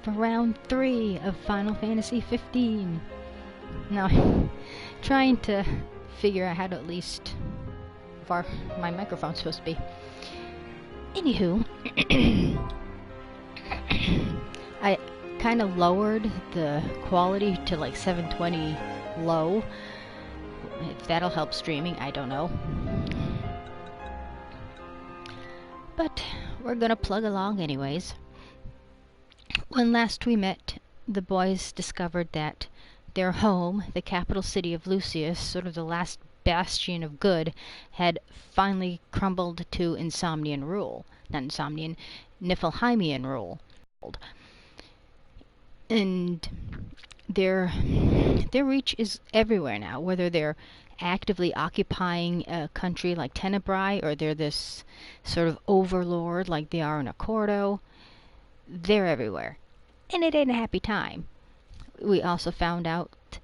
for round 3 of Final Fantasy 15. Now, I'm trying to figure out how to at least far my microphone's supposed to be. Anywho, I kind of lowered the quality to like 720 low. If that'll help streaming, I don't know. But we're gonna plug along anyways. When last we met, the boys discovered that their home, the capital city of Lucius, sort of the last bastion of good, had finally crumbled to Insomnian rule. Not Insomnian, Niflheimian rule. And their reach is everywhere now, whether they're actively occupying a country like Tenebrae, or they're this sort of overlord like they are in Accordo. They're everywhere. And it ain't a happy time. We also found out,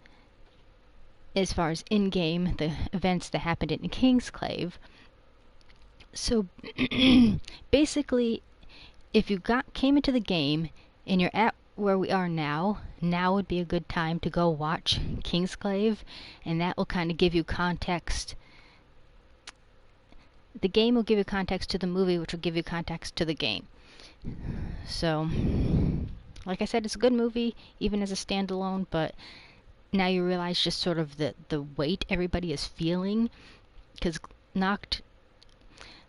as far as in-game, the events that happened in Kingsclave. So, basically, if you came into the game and you're at where we are now would be a good time to go watch Kingsclave, and that will kind of give you context. The game will give you context to the movie, which will give you context to the game. So, like I said, it's a good movie, even as a standalone, but now you realize just sort of the weight everybody is feeling, because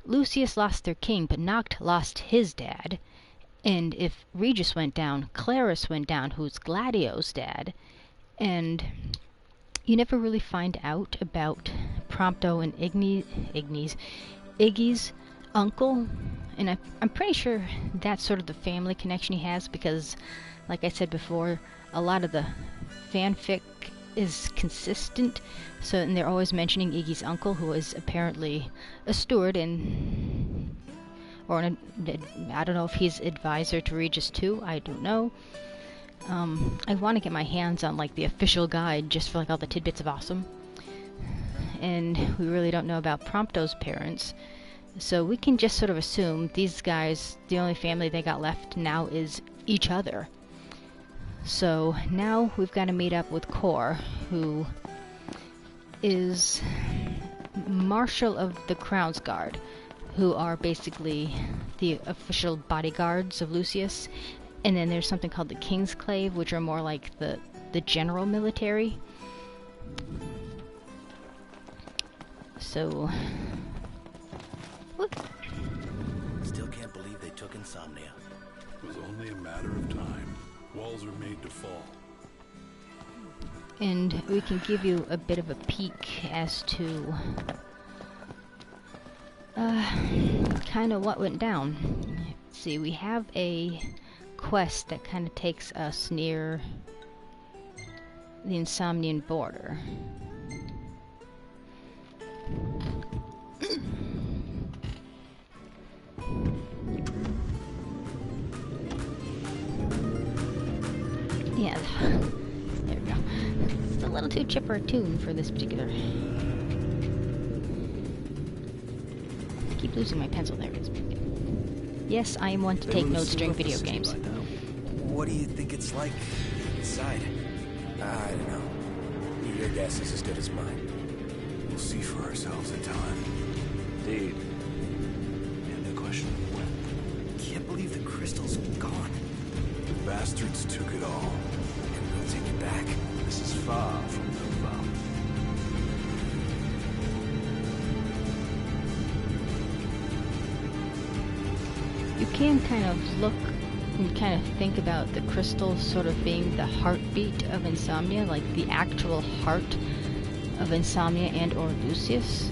Lucius lost their king, but Noct lost his dad. And if Regis went down, Claris went down, who's Gladio's dad. And you never really find out about Prompto and Iggy's uncle. And I'm pretty sure that's sort of the family connection he has, because, like I said before, a lot of the fanfic is consistent. So, and they're always mentioning Iggy's uncle, who is apparently a steward and... or I don't know if he's advisor to Regis too, I don't know. I want to get my hands on like the official guide just for like all the tidbits of awesome. And we really don't know about Prompto's parents, so we can just sort of assume these guys, the only family they got left now is each other. So now we've got to meet up with Kor, who is Marshal of the Crown's Guard, who are basically the official bodyguards of Lucius. And then there's something called the Kingsclave, which are more like the general military. So... whoop. Still can't believe they took Insomnia. It was only a matter of time. Walls are made to fall. And we can give you a bit of a peek as to... kind of what went down. Let's see, we have a quest that kind of takes us near the Insomnian border. Yeah, there we go. It's a little too chipper a tune for this particular... I keep losing my pencil. There it is. Yes, I am one to take notes during video games. What do you think it's like inside? I don't know. Your guess is as good as mine. We'll see for ourselves in time. Indeed. And the question of when. Can't believe the crystal's gone. The bastards took it all. And we'll take it back. This is far from the vow. You can kind of look and kind of think about the crystal sort of being the heartbeat of Insomnia, like the actual heart of Insomnia and or Lucius.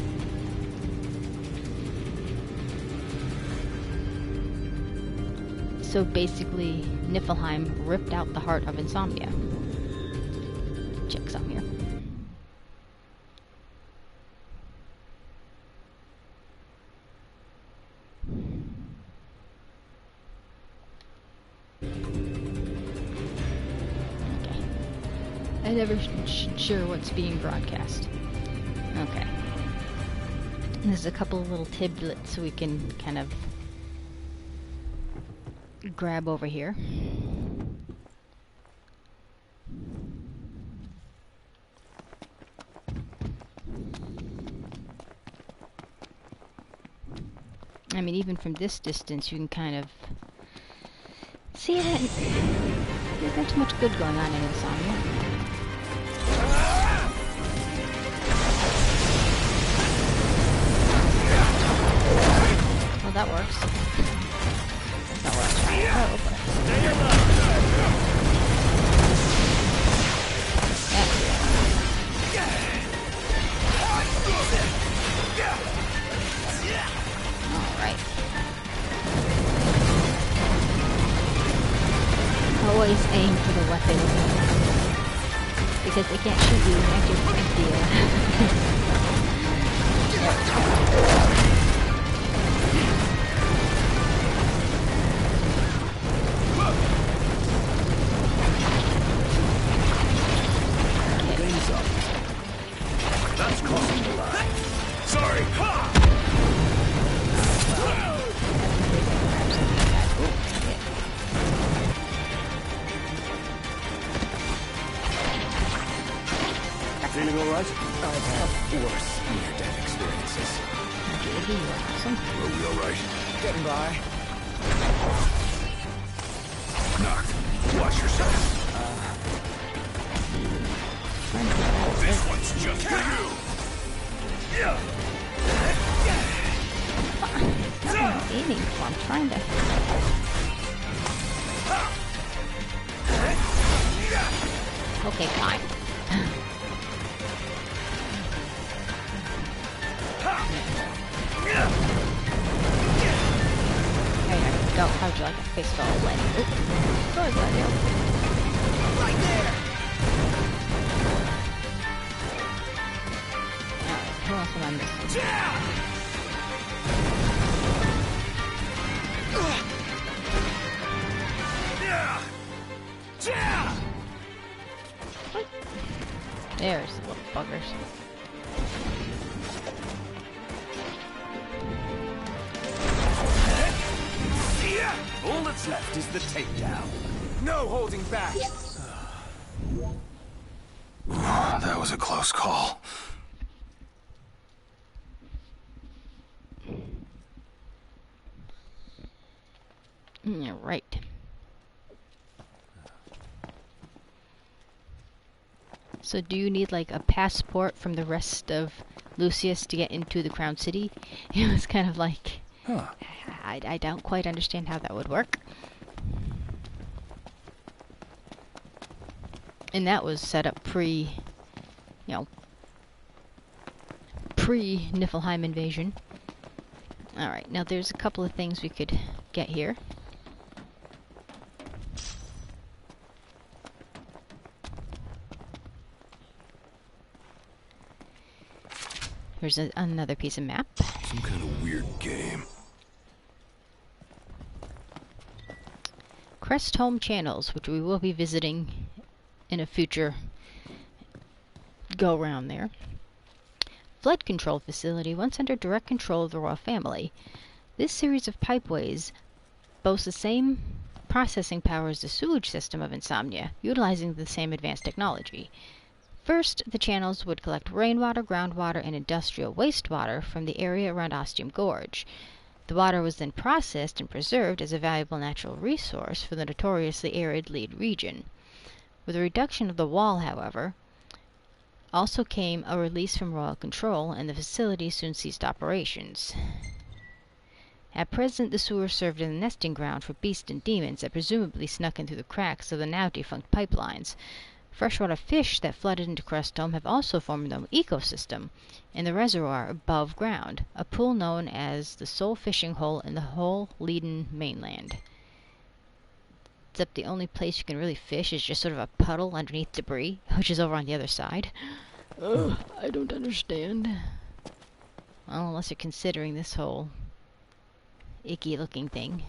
So basically, Niflheim ripped out the heart of Insomnia. Check some here. I'm never sure what's being broadcast. Okay. And there's a couple of little tidbits we can kind of grab over here. mean, even from this distance, you can kind of see that there's not too much good going on in Insomnia. Well, that works. That's not what I was trying to hope. Stay alive. Alright. Always aim for the weapon. Because they can't shoot you after you break Game's up. That's costing a lot. Sorry. Feeling alright? I've had worse near-death experiences. JD, you're awesome. Are we alright? Getting by. Knocked. Watch yourself. This one's just for you. That's not what I'm aiming for. I'm trying to... Okay, fine. There you go. How'd you like a fistful of lead? Oop. Sorry, buddy. Right there! Alright, who else am I missing? There's the little buggers. All that's left is the takedown. No holding back! That was a close call. Right. So do you need like a passport from the rest of Lucius to get into the Crown City? It was kind of like... Huh. I don't quite understand how that would work. And that was set up pre-Niflheim invasion. Alright, now there's a couple of things we could get here. Here's another piece of map. Some kind of weird game. Crest Home Channels, which we will be visiting in a future go-round there. Flood control facility, once under direct control of the royal family. This series of pipeways boasts the same processing power as the sewage system of Insomnia, utilizing the same advanced technology. First, the channels would collect rainwater, groundwater, and industrial wastewater from the area around Ostium Gorge. The water was then processed and preserved as a valuable natural resource for the notoriously arid Lead region. With the reduction of the wall, however, also came a release from royal control, and the facility soon ceased operations. At present, the sewer served as a nesting ground for beasts and demons that presumably snuck in through the cracks of the now defunct pipelines. Freshwater fish that flooded into Crestome have also formed an ecosystem in the reservoir above ground, a pool known as the sole fishing hole in the whole Leiden mainland. Except the only place you can really fish is just sort of a puddle underneath debris, which is over on the other side. Ugh, I don't understand. Well, unless you're considering this whole icky looking thing.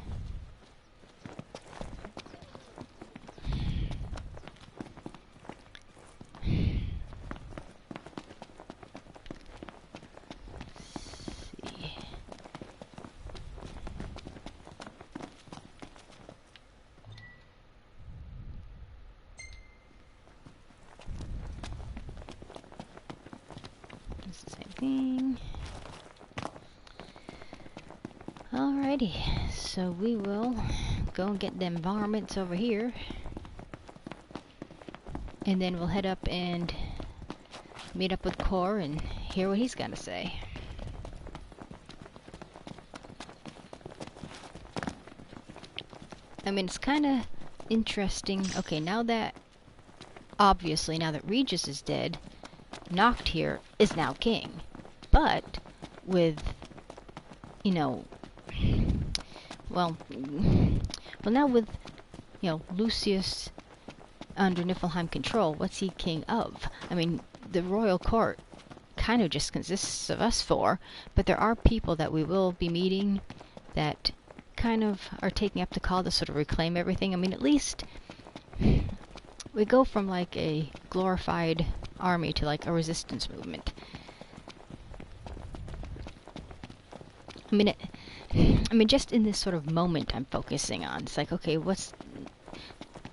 Alrighty, so we will go and get them varmints over here. And then we'll head up and meet up with Core and hear what he's got to say. I mean, it's kind of interesting. Okay, obviously, now that Regis is dead, Noctyr is now king. But with, you know, well, now with, you know, Lucius under Niflheim control, what's he king of? I mean, the royal court kind of just consists of us four, but there are people that we will be meeting that kind of are taking up the call to sort of reclaim everything. I mean, at least we go from like a glorified army to like a resistance movement. I mean, just in this sort of moment I'm focusing on. It's like, okay, what's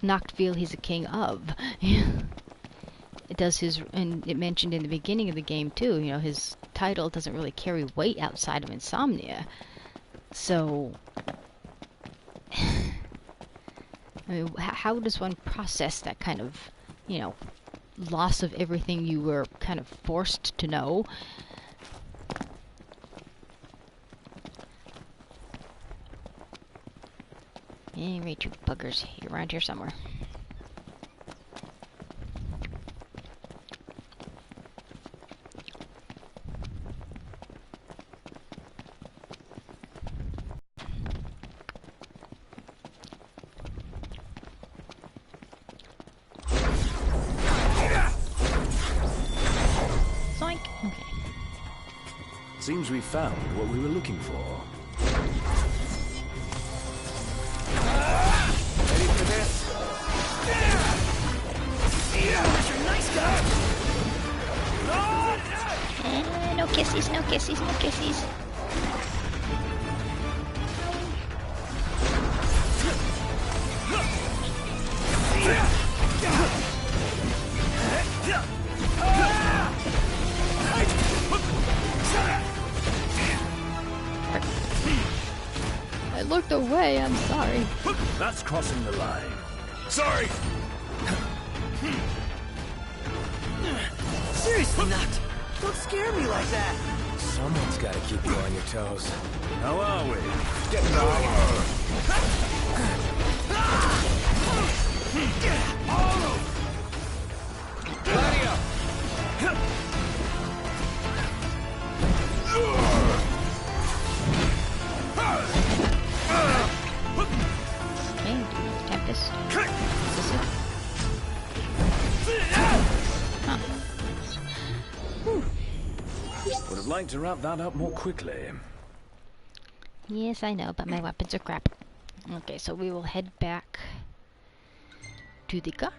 Noctville he's a king of? It does his, and it mentioned in the beginning of the game too, you know, his title doesn't really carry weight outside of Insomnia. So, I mean, how does one process that kind of, you know, loss of everything you were kind of forced to know? Anyway, two buggers, you're around here somewhere. Zoink! Okay. Seems we found what we were looking for. Ready for this? Nice guy! No kissies, no kissies, no kissies. I looked away, I'm sorry. That's crossing the line. Sorry! Seriously, Noct! Don't scare me like that! Someone's gotta keep you on your toes. How are we? Get going! Okay, Tempest. Is this it? Huh. Would have liked to wrap that up more quickly. Yes, I know, but my weapons are crap. Okay, so we will head back to the car.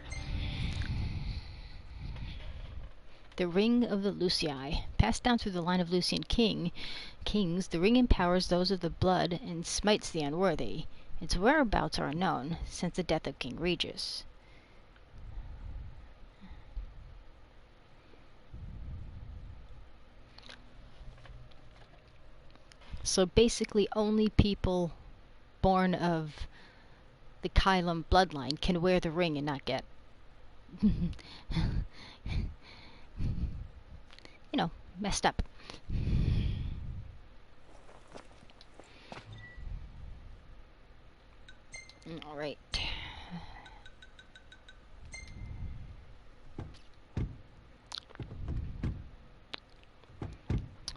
The Ring of the Lucii. Passed down through the line of Lucian kings, the ring empowers those of the blood and smites the unworthy. Its whereabouts are unknown since the death of King Regis. So basically only people born of the Kylum bloodline can wear the ring and not get you know, messed up. Alright.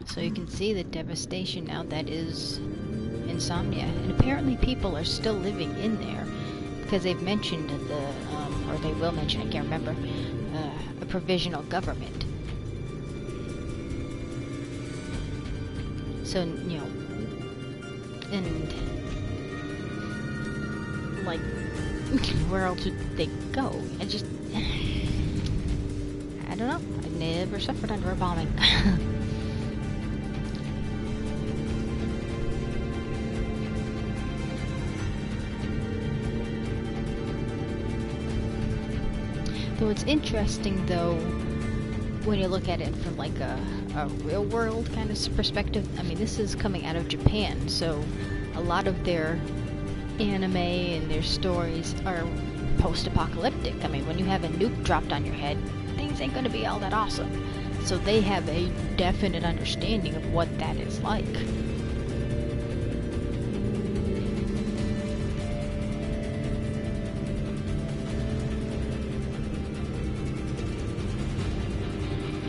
So you can see the devastation now that is Insomnia. And apparently people are still living in there because they've mentioned the, or they will mention, I can't remember, a provisional government. So, you know, and, like, where else would they go? I don't know. I've never suffered under a bombing. Though it's interesting, though, when you look at it from like a real world kind of perspective. I mean, this is coming out of Japan, so a lot of their anime and their stories are post-apocalyptic. I mean, when you have a nuke dropped on your head, things ain't gonna be all that awesome. So they have a definite understanding of what that is like.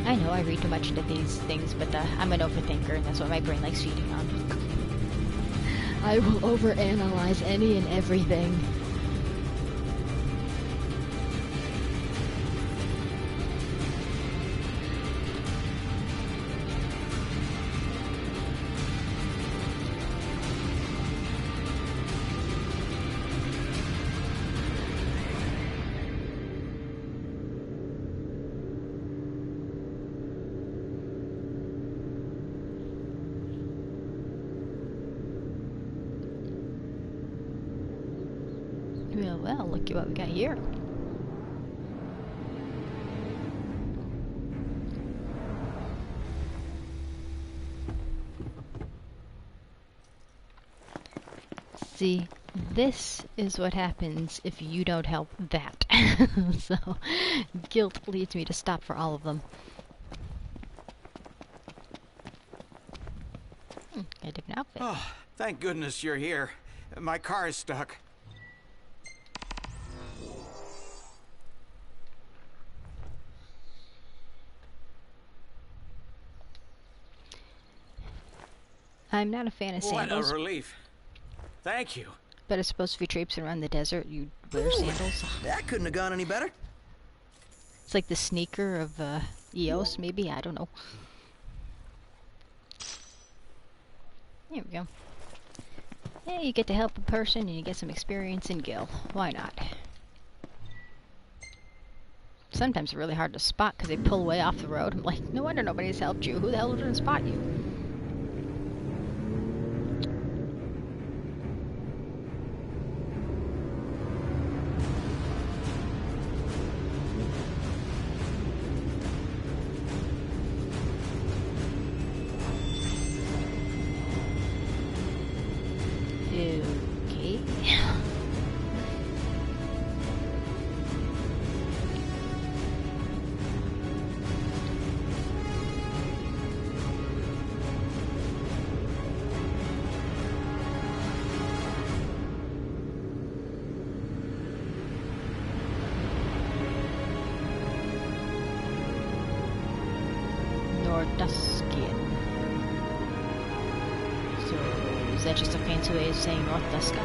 I know I read too much into these things, but I'm an overthinker, and that's what my brain likes feeding on. I will overanalyze any and everything. Well, look at what we got here. See, this is what happens if you don't help that. So, guilt leads me to stop for all of them. Got a different outfit. Oh, thank goodness you're here. My car is stuck. I'm not a fan of sandals. What a relief. Thank you. But I suppose if you're traipsing around the desert, you'd wear sandals. That couldn't have gone any better. It's like the sneaker of EOS, maybe? I don't know. There we go. Yeah, you get to help a person and you get some experience in Gil. Why not? Sometimes it's really hard to spot because they pull way off the road. I'm like, no wonder nobody's helped you. Who the hell didn't spot you? Okay. Norduskian. So, is that just a fancy way of saying North Dusky?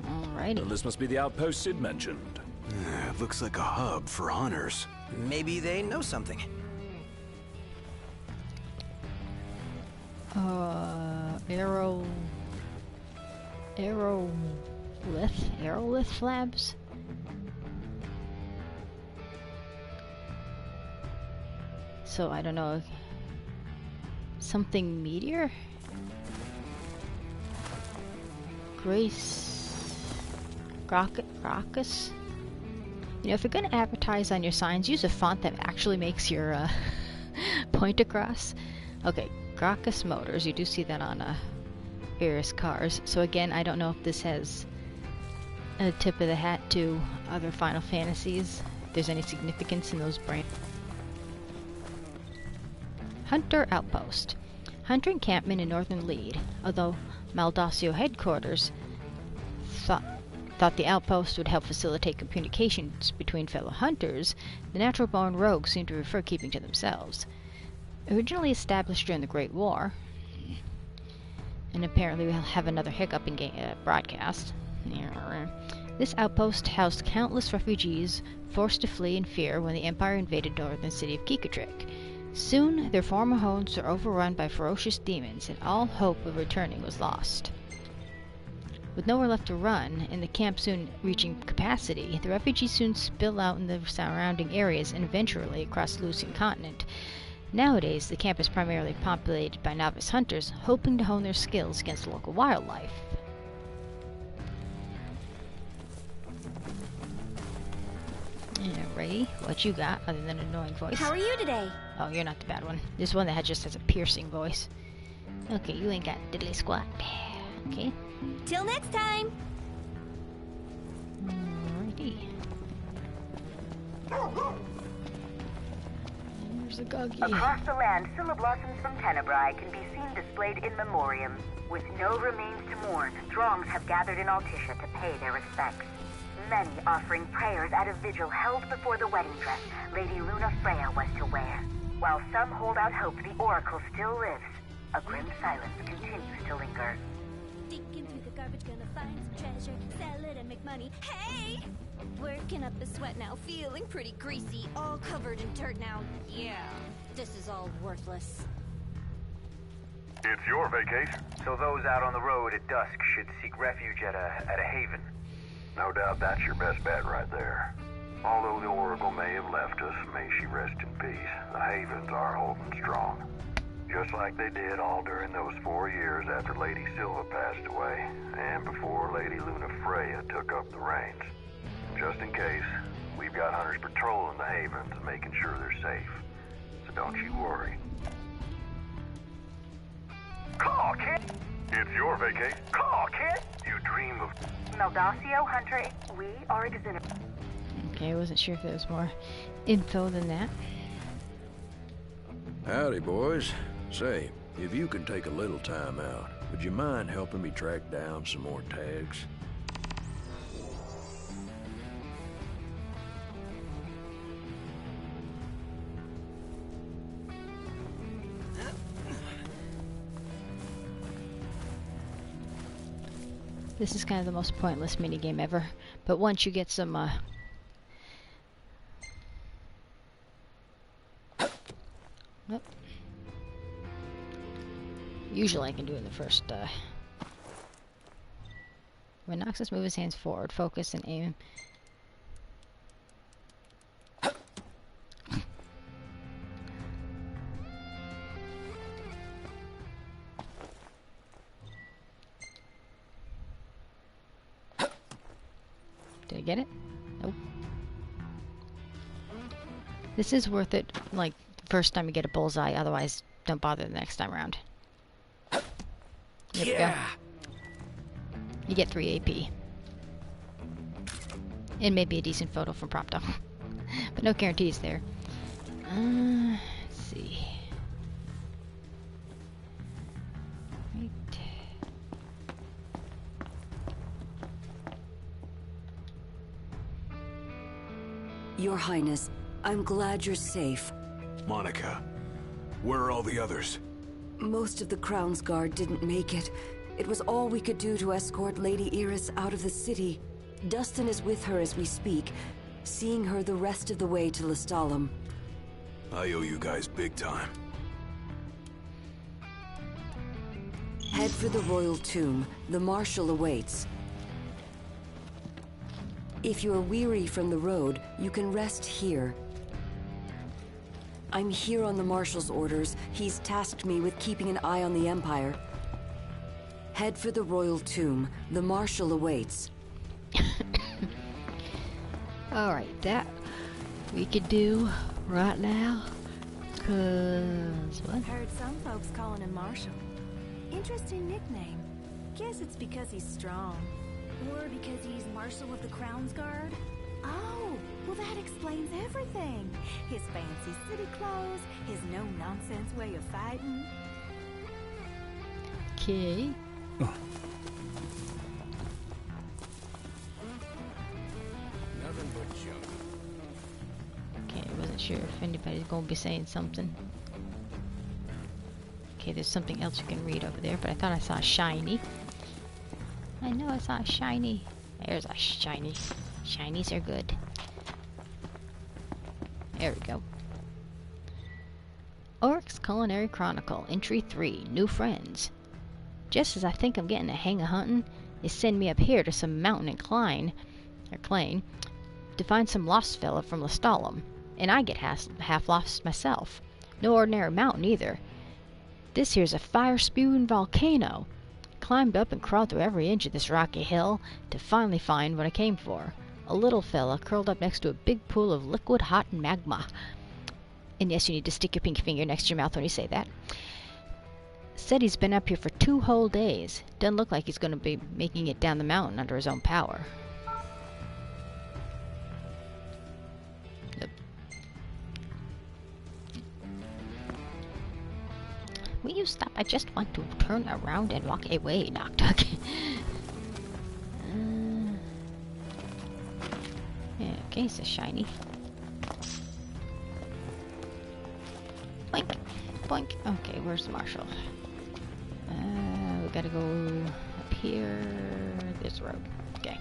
Alrighty. Well, this must be the outpost Sid mentioned. It looks like a hub for hunters. Maybe they know something. Aerolith Labs? So, I don't know. Something meteor? Gracchus? You know, if you're going to advertise on your signs, use a font that actually makes your point across. Okay, Gracchus Motors. You do see that on various cars. So again, I don't know if this has a tip of the hat to other Final Fantasies. If there's any significance in those brands. Hunter Outpost. Hunter encampment in Northern Lead. Although Maldasio headquarters thought the outpost would help facilitate communications between fellow hunters, the natural-born rogues seem to prefer keeping to themselves. Originally established during the Great War, and apparently we'll have another hiccup in broadcast. This outpost housed countless refugees forced to flee in fear when the Empire invaded northern city of Kikatrik. Soon, their former homes were overrun by ferocious demons, and all hope of returning was lost. With nowhere left to run, and the camp soon reaching capacity, the refugees soon spill out in the surrounding areas and eventually across the Lucian continent. Nowadays, the camp is primarily populated by novice hunters hoping to hone their skills against local wildlife. Alrighty, what you got other than an annoying voice? How are you today? Oh, you're not the bad one. This one that just has a piercing voice. Okay, you ain't got diddly squat. Okay. Till next time! Alrighty. There's the Gothy. Across the land, blossoms from Tenebrae can be seen displayed in memoriam. With no remains to mourn, throngs have gathered in Altisha to pay their respects. Many offering prayers at a vigil held before the wedding dress Lady Luna Freya was to wear. While some hold out hope the Oracle still lives, a grim silence continues to linger. Digging through the garbage, gonna find some treasure, sell it and make money. Hey! Working up a sweat now, feeling pretty greasy, all covered in dirt now. Yeah, this is all worthless. It's your vacation, so those out on the road at dusk should seek refuge at a haven. No doubt that's your best bet right there. Although the Oracle may have left us, may she rest in peace, the havens are holding strong. Just like they did all during those 4 years after Lady Silva passed away, and before Lady Luna Freya took up the reins. Just in case, we've got hunters patrolling the havens and making sure they're safe. So don't you worry. Call, kid! It's your vacation. Call, kid! You dream of... Meldacio Hunter, we are exhibiting. Okay, I wasn't sure if there was more info than that. Howdy, boys. Say, if you can take a little time out, would you mind helping me track down some more tags? This is kind of the most pointless minigame ever, but once you get some, Nope. Usually I can do it in the first, When Noxus moves his hands forward, focus and aim. Did I get it? Nope. This is worth it, like, the first time you get a bullseye, otherwise don't bother the next time around. There we go. You get 3 AP. And maybe a decent photo from Prompto. But no guarantees there. Let's see. Right. Your Highness, I'm glad you're safe. Monica, where are all the others? Most of the Crown's Guard didn't make it. It was all we could do to escort Lady Iris out of the city. Dustin is with her as we speak, seeing her the rest of the way to Lestalem. I owe you guys big time. Head for the royal tomb. The Marshal awaits. If you're weary from the road, you can rest here. I'm here on the Marshal's orders. He's tasked me with keeping an eye on the Empire. Head for the royal tomb. The Marshal awaits. Alright, that we could do right now. Cause what? Heard some folks calling him Marshal. Interesting nickname. Guess it's because he's strong. Or because he's Marshal of the Crown's Guard. Oh, well that explains everything. His fancy city clothes, his no-nonsense way of fighting. Okay. Nothing but junk. Okay, I wasn't sure if anybody's gonna be saying something. Okay, there's something else you can read over there, but I thought I saw a shiny. I know I saw a shiny. There's a shiny. Shinies are good. There we go. Oryx Culinary Chronicle, Entry 3, New Friends. Just as I think I'm getting the hang of hunting, they send me up here to some mountain incline, or Clane, to find some lost fella from Lestalem, and I get half lost myself. No ordinary mountain either. This here's a fire-spewing volcano. Climbed up and crawled through every inch of this rocky hill to finally find what I came for. A little fella curled up next to a big pool of liquid hot magma. And yes, you need to stick your pinky finger next to your mouth when you say that. Said he's been up here for 2 whole days. Doesn't look like he's going to be making it down the mountain under his own power. Nope. Will you stop? I just want to turn around and walk away, Noctuck. Yeah, okay, it's a shiny. Boink, boink. Okay, where's the marshal? We gotta go up here. This road. Okay.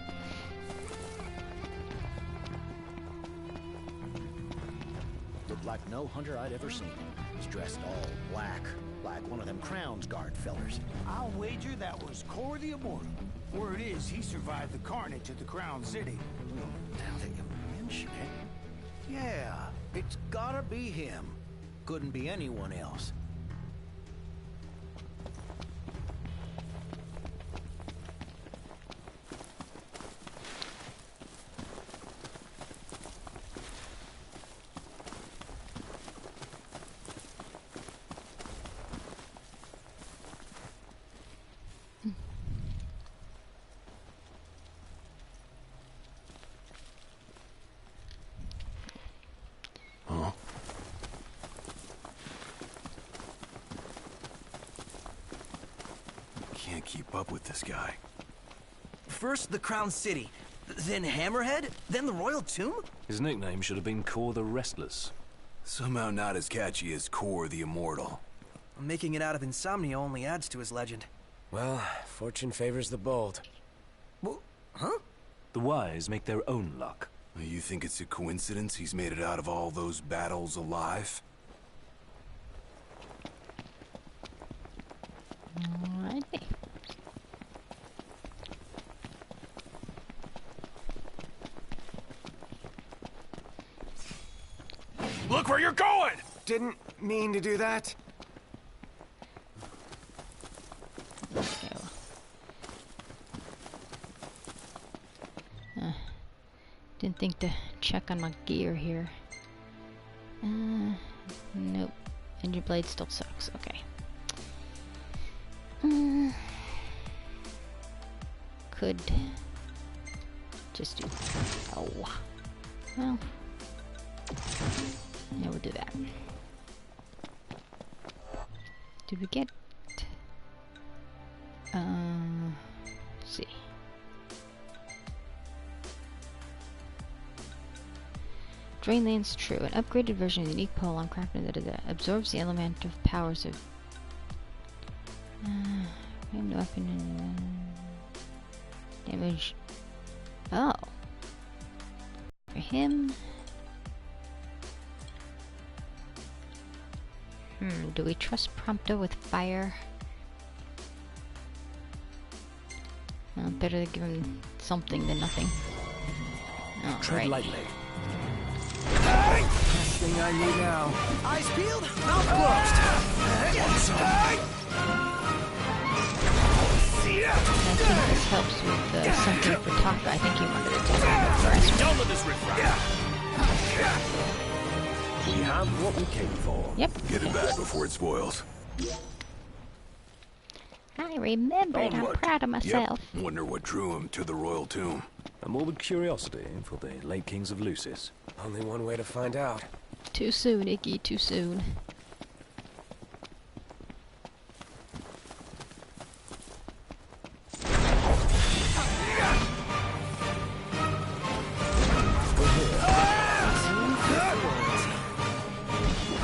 Looked like no hunter I'd ever seen. He's dressed all black, like one of them Crown's Guard fellers. I'll wager that was Cor the Immortal. Word is, he survived the carnage at the Crown City. Now that you mention it, yeah, it's gotta be him. Couldn't be anyone else. Can't keep up with this guy. First the Crown City, then Hammerhead, then the Royal Tomb? His nickname should have been Cor the Restless. Somehow not as catchy as Cor the Immortal. Making it out of insomnia only adds to his legend. Well, fortune favors the bold. Well, huh? The wise make their own luck. You think it's a coincidence he's made it out of all those battles alive? Alrighty. Look where you're going! Didn't mean to do that. Okay. Didn't think to check on my gear here. Nope. Engine blade still sucks. Okay. Could just do. Oh. Well. Yeah, we'll do that. Did we get? Let's see. Drainland's true. An upgraded version of the unique pole crafted that absorbs the elemental powers of. Weapon damage. Oh. For him. Do we trust Prompto with fire? Well, better to give him something than nothing. Oh, Tread right. lightly. Last thing I need now. Eyes peeled, mouth closed. I think this helps with something for Taka. I think he wanted to take it first. Done with this riffraff. We have what we came for. Yep. Get it back before it spoils. I remembered. I'm proud of myself. Yep. Wonder what drew him to the Royal Tomb. A morbid curiosity for the late kings of Lucis. Only one way to find out. Too soon, Icky. Too soon.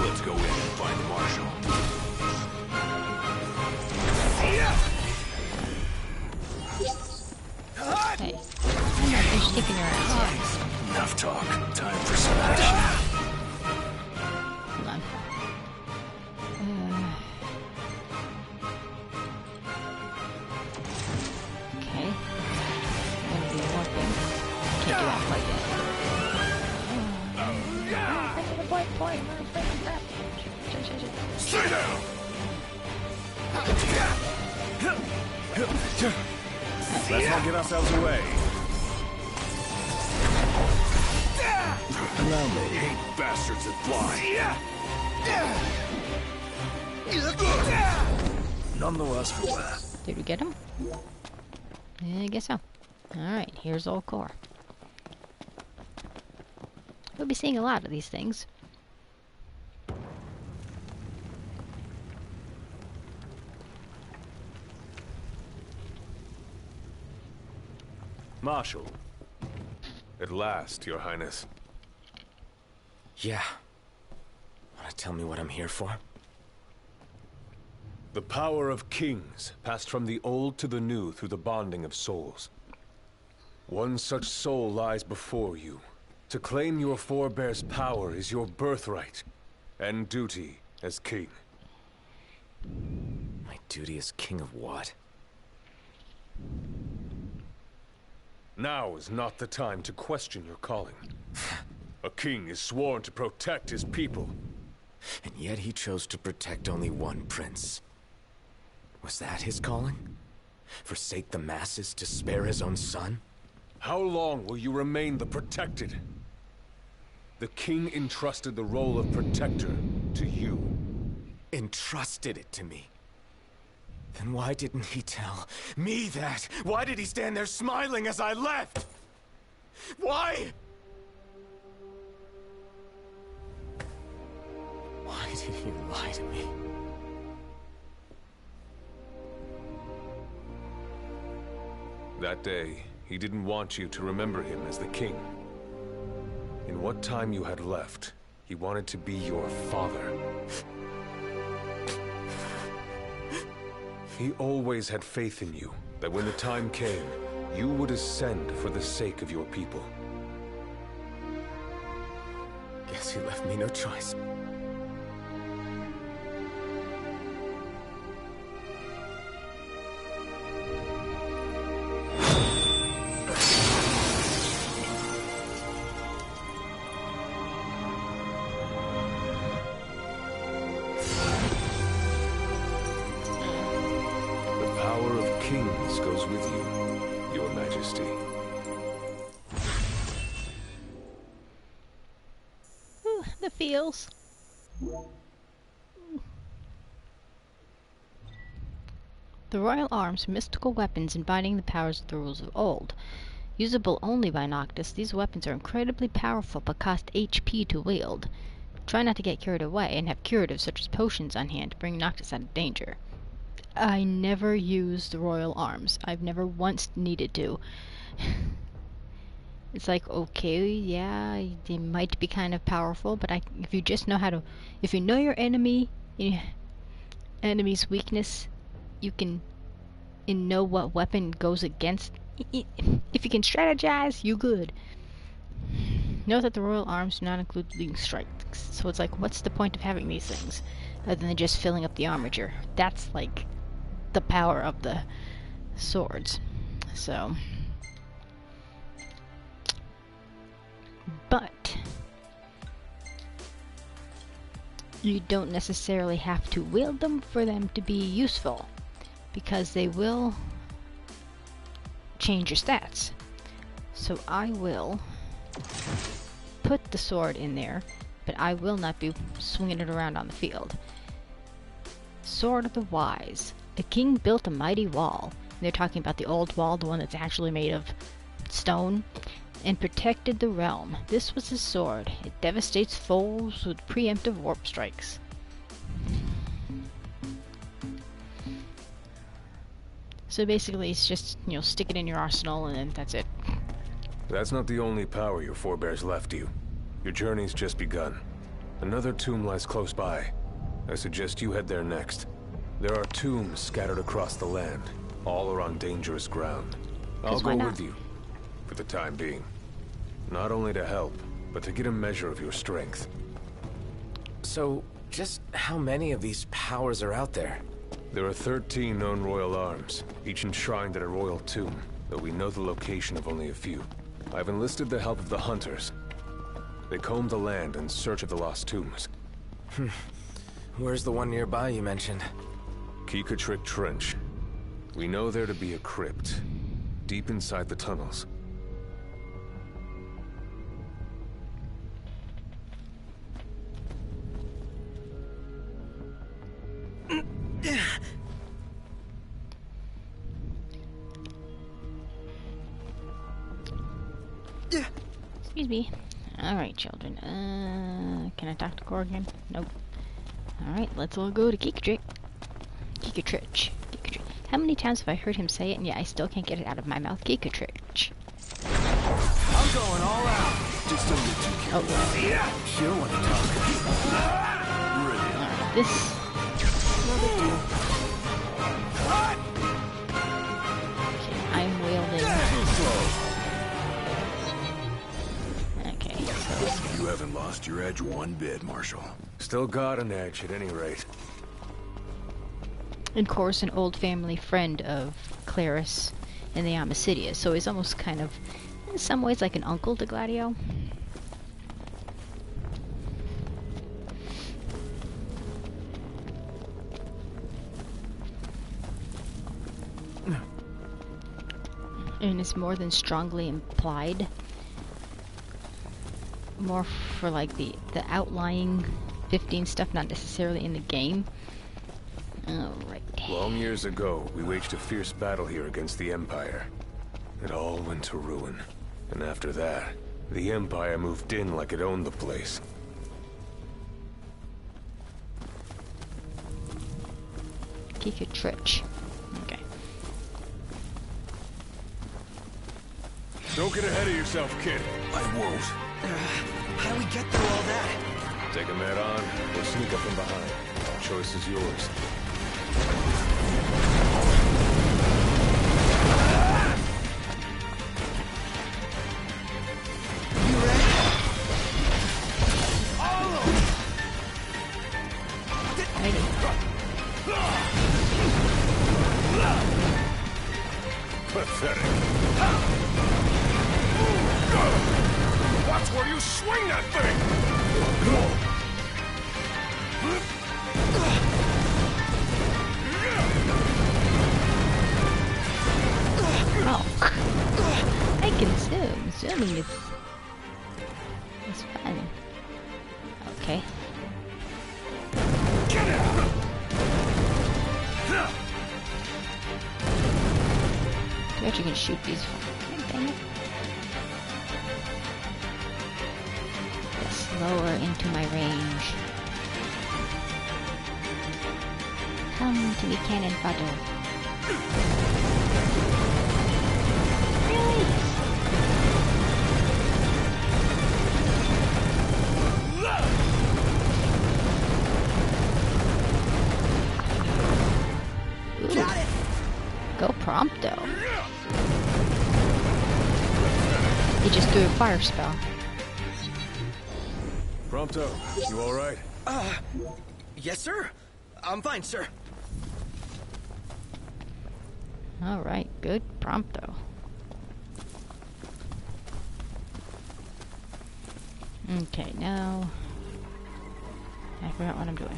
Let's go in and find the Marshal. Hey. Stay down! Let's not get ourselves away. Allow me. Hate bastards that fly. None the worse for wear. Did we get him? I guess so. Alright, here's old core. We'll be seeing a lot of these things. Marshal. At last, Your Highness. Yeah. Wanna tell me what I'm here for? The power of kings passed from the old to the new through the bonding of souls. One such soul lies before you. To claim your forebear's power is your birthright and duty as king. My duty as king of what? Now is not the time to question your calling. A king is sworn to protect his people. And yet he chose to protect only one prince. Was that his calling? Forsake the masses to spare his own son? How long will you remain the protected? The king entrusted the role of protector to you. Entrusted it to me? Then why didn't he tell me that? Why did he stand there smiling as I left? Why? Why did he lie to me? That day, he didn't want you to remember him as the king. In what time you had left, he wanted to be your father. He always had faith in you, that when the time came, you would ascend for the sake of your people. Guess he left me no choice. Kings goes with you, Your Majesty. Ooh, the feels. The royal arms, mystical weapons embodying the powers of the rules of old. Usable only by Noctis, these weapons are incredibly powerful but cost HP to wield. Try not to get carried away and have curatives such as potions on hand to bring Noctis out of danger. I never used the royal arms. I've never once needed to. It's like, okay, yeah, they might be kind of powerful, but if you just know how to, if you know your enemy's weakness, you can know what weapon goes against. If you can strategize, you good. Note that the royal arms do not include leading strikes, so it's like, what's the point of having these things other than just filling up the armature? That's like the power of the swords. So, but you don't necessarily have to wield them for them to be useful, because they will change your stats. So I will put the sword in there, but I will not be swinging it around on the field. Sword of the Wise. A king built a mighty wall. They're talking about the old wall, the one that's actually made of stone, and protected the realm. This was his sword. It devastates foes with preemptive warp strikes. So basically it's just, you know, stick it in your arsenal and then that's it. That's not the only power your forebears left you. Your journey's just begun. Another tomb lies close by. I suggest you head there next. There are tombs scattered across the land. All are on dangerous ground. I'll go with you, for the time being. Not only to help, but to get a measure of your strength. So, just how many of these powers are out there? There are 13 known royal arms, each enshrined at a royal tomb, though we know the location of only a few. I've enlisted the help of the hunters. They comb the land in search of the lost tombs. Where's the one nearby you mentioned? Keekatrick Trench. We know there to be a crypt, deep inside the tunnels. Excuse me. Alright, children. Can I talk to Corrigan? Nope. Alright, let's all go to Keekatrick. Keekatrick. How many times have I heard him say it, and yet I still can't get it out of my mouth? Keekatrick. I'm going all out. Just don't get too careful. Oh, Yeah. You don't want to talk. alright, this... No big deal. Okay, I'm wielding... Okay, so... You haven't lost your edge one bit, Marshal. Still got an edge at any rate. of course, an old family friend of Claris in the Amicidia, so he's almost kind of, in some ways, like an uncle to Gladio. And it's more than strongly implied. More for like the outlying 15 stuff, not necessarily in the game. Alright. Long years ago, we waged a fierce battle here against the Empire. It all went to ruin. And after that, the Empire moved in like it owned the place. Keekatrick. Okay. Don't get ahead of yourself, kid. I won't. How do we get through all that? Take him head on, or sneak up from behind. Choice is yours. You ready? Pathetic. Watch where you swing that thing! Oh. I can zoom. Zooming is fun. Okay. I bet you can shoot these. Dang it. Get slower into my range. Come to me, cannon fodder. Got it. Go prompto. He just threw a fire spell. Prompto, you alright? Yes, sir. I'm fine, sir. Alright, good prompto. Okay, now... I forgot what I'm doing.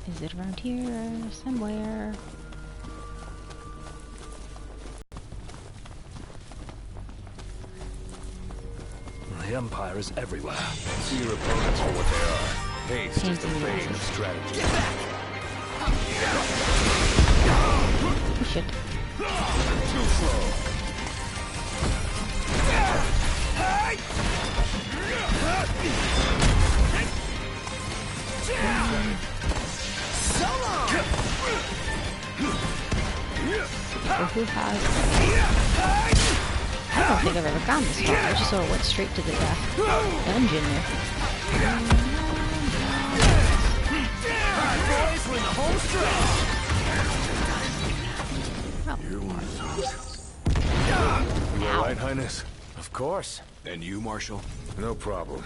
Is it around here somewhere? The Empire is everywhere. See your opponents for what they are. Haste is the bane of strategy. Get back! Oh shit. Too slow. So long! Well, who has... I don't think I've ever gone this far. I just sort of went straight to the dungeon there. Alright, boys, we're in the home stretch! You're one of those. You alright, Highness? Of course. And you, Marshal? No problem.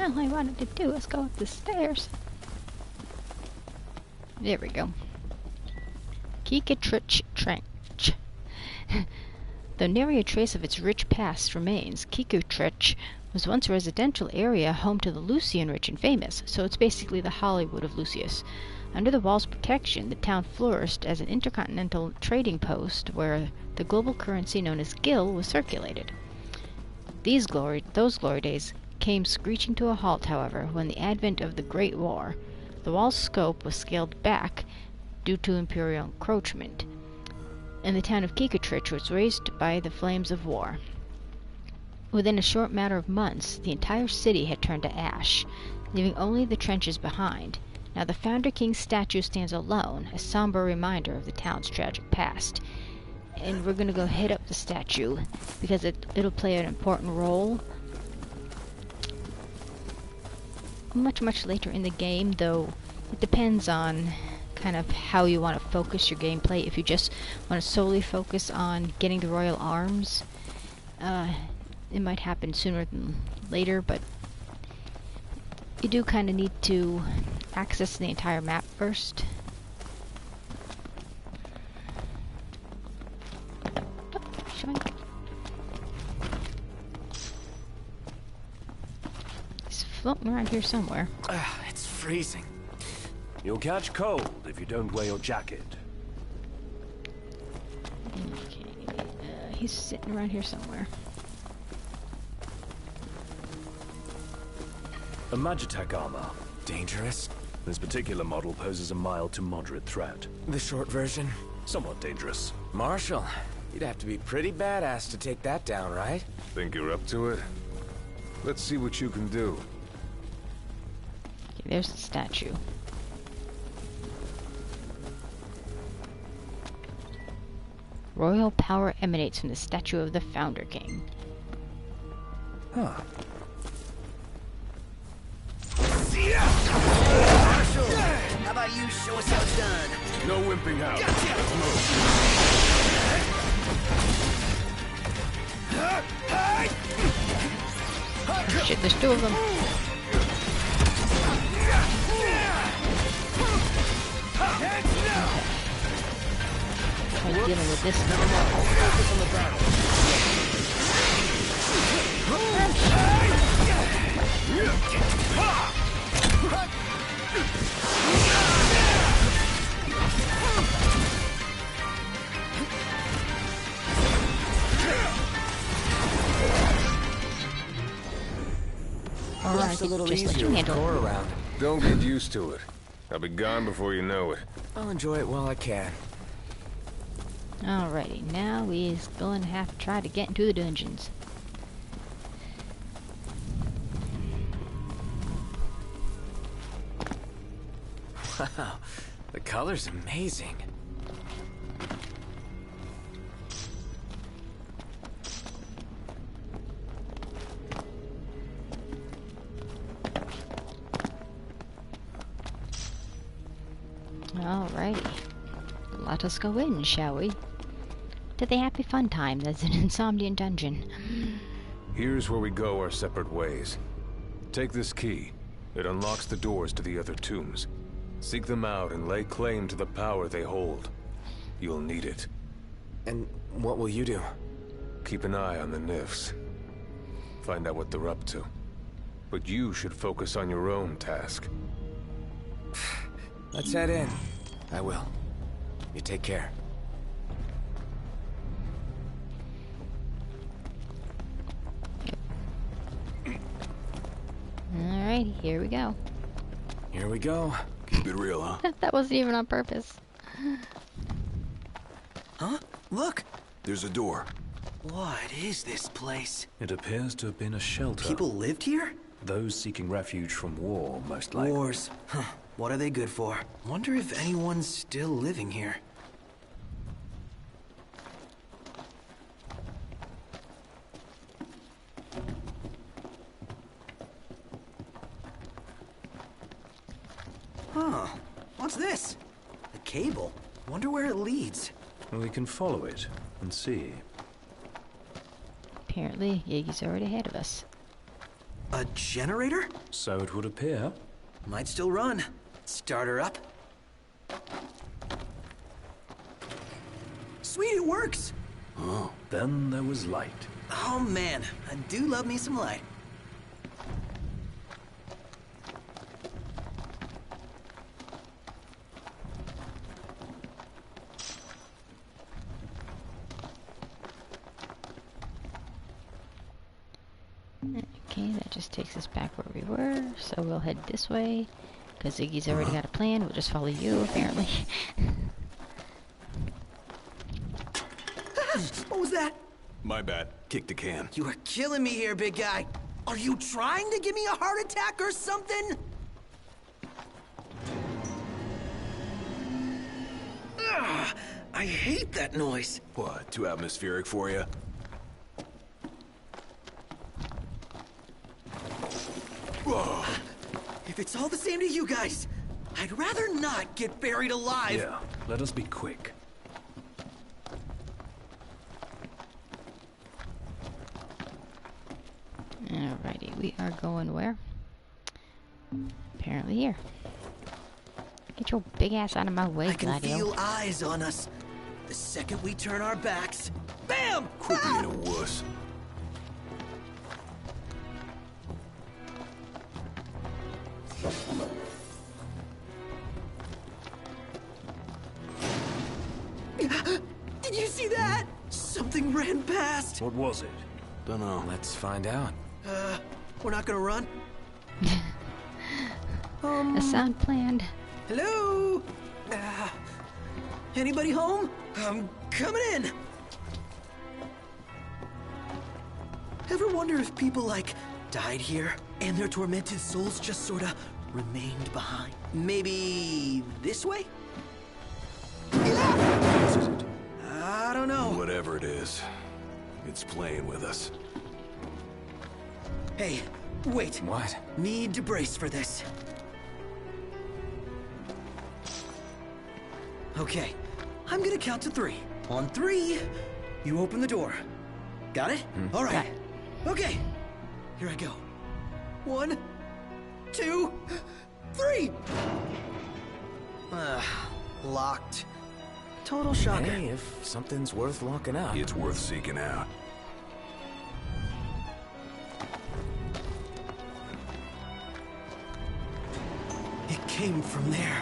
all I wanted to do was go up the stairs. There we go. Cicatrix Trench. Though nary a trace of its rich past remains, Cicatrix was once a residential area home to the Lucian rich and famous, so it's basically the Hollywood of Lucius. Under the wall's protection, the town flourished as an intercontinental trading post where the global currency known as gil was circulated. Those glory days came screeching to a halt, however, when the advent of the Great War. The wall's scope was scaled back due to imperial encroachment, and the town of Cicatrix was razed by the flames of war. Within a short matter of months, the entire city had turned to ash, leaving only the trenches behind. Now the Founder King's statue stands alone, a somber reminder of the town's tragic past. And we're gonna go hit up the statue, because it'll play an important role much later in the game, though it depends on kind of how you want to focus your gameplay. If you just want to solely focus on getting the royal arms, it might happen sooner than later, but you do kind of need to access the entire map first. He's floating around here somewhere. It's freezing. You'll catch cold if you don't wear your jacket. Okay, he's sitting around here somewhere. A Magitech armor. Dangerous? This particular model poses a mild to moderate threat. The short version? Somewhat dangerous. Marshall, you'd have to be pretty badass to take that down, right? Think you're up to it? Let's see what you can do. Okay, there's the statue. Royal power emanates from the statue of the Founder King. Huh. Marshall, how about you show us how it's done? No wimping out. Shit, there's two of them. I'm dealing with this. Focus on the battle. Alright, a little just let easier you with handle Cora it. around. Don't get used to it. I'll be gone before you know it. I'll enjoy it while I can. Alrighty, now we're going to have to try to get into the dungeons. Wow, the color's amazing. Alrighty. Let us go in, shall we? To the happy fun time that's an Insomnian dungeon. Here's where we go our separate ways. Take this key. It unlocks the doors to the other tombs. Seek them out and lay claim to the power they hold. You'll need it. And what will you do? Keep an eye on the Nifs. Find out what they're up to. But you should focus on your own task. Let's head in. I will. You take care. Alright, here we go. Here we go. Keep it real, huh? That wasn't even on purpose. Huh? Look! There's a door. What is this place? It appears to have been a shelter. People lived here? Those seeking refuge from war, most likely. Wars. Huh. What are they good for? Wonder if anyone's still living here. Huh. What's this? A cable. Wonder where it leads. We can follow it and see. Apparently, Iggy's already ahead of us. A generator? So it would appear. Might still run. Start her up. Sweet, it works! Oh, then there was light. Oh man, I do love me some light. Okay, that just takes us back where we were, so we'll head this way. Because Ziggy's already got a plan, we'll just follow you, apparently. What was that? My bad. Kick the can. You are killing me here, big guy. Are you trying to give me a heart attack or something? Ugh, I hate that noise. What, too atmospheric for you? Whoa. If it's all the same to you guys, I'd rather not get buried alive. Yeah, let us be quick. Alrighty, we are going where? Apparently here. Get your big ass out of my way, I can Gladio. feel eyes on us. The second we turn our backs, bam! Quit being a wuss. Did you see that? Something ran past. What was it? Dunno. Let's find out. We're not gonna run. A sound planned. Hello? Anybody home? I'm coming in. Ever wonder if people, like, died here and their tormented souls just sorta remained behind? Maybe this way? This is it. I don't know. Whatever it is, it's playing with us. Hey, wait. What? Need to brace for this. Okay, I'm gonna count to 3. On 3, you open the door. Got it? All right. Okay, here I go. 1, 2, 3. Locked. Total shocker. Hey, if something's worth locking out. It's worth seeking out. It came from there.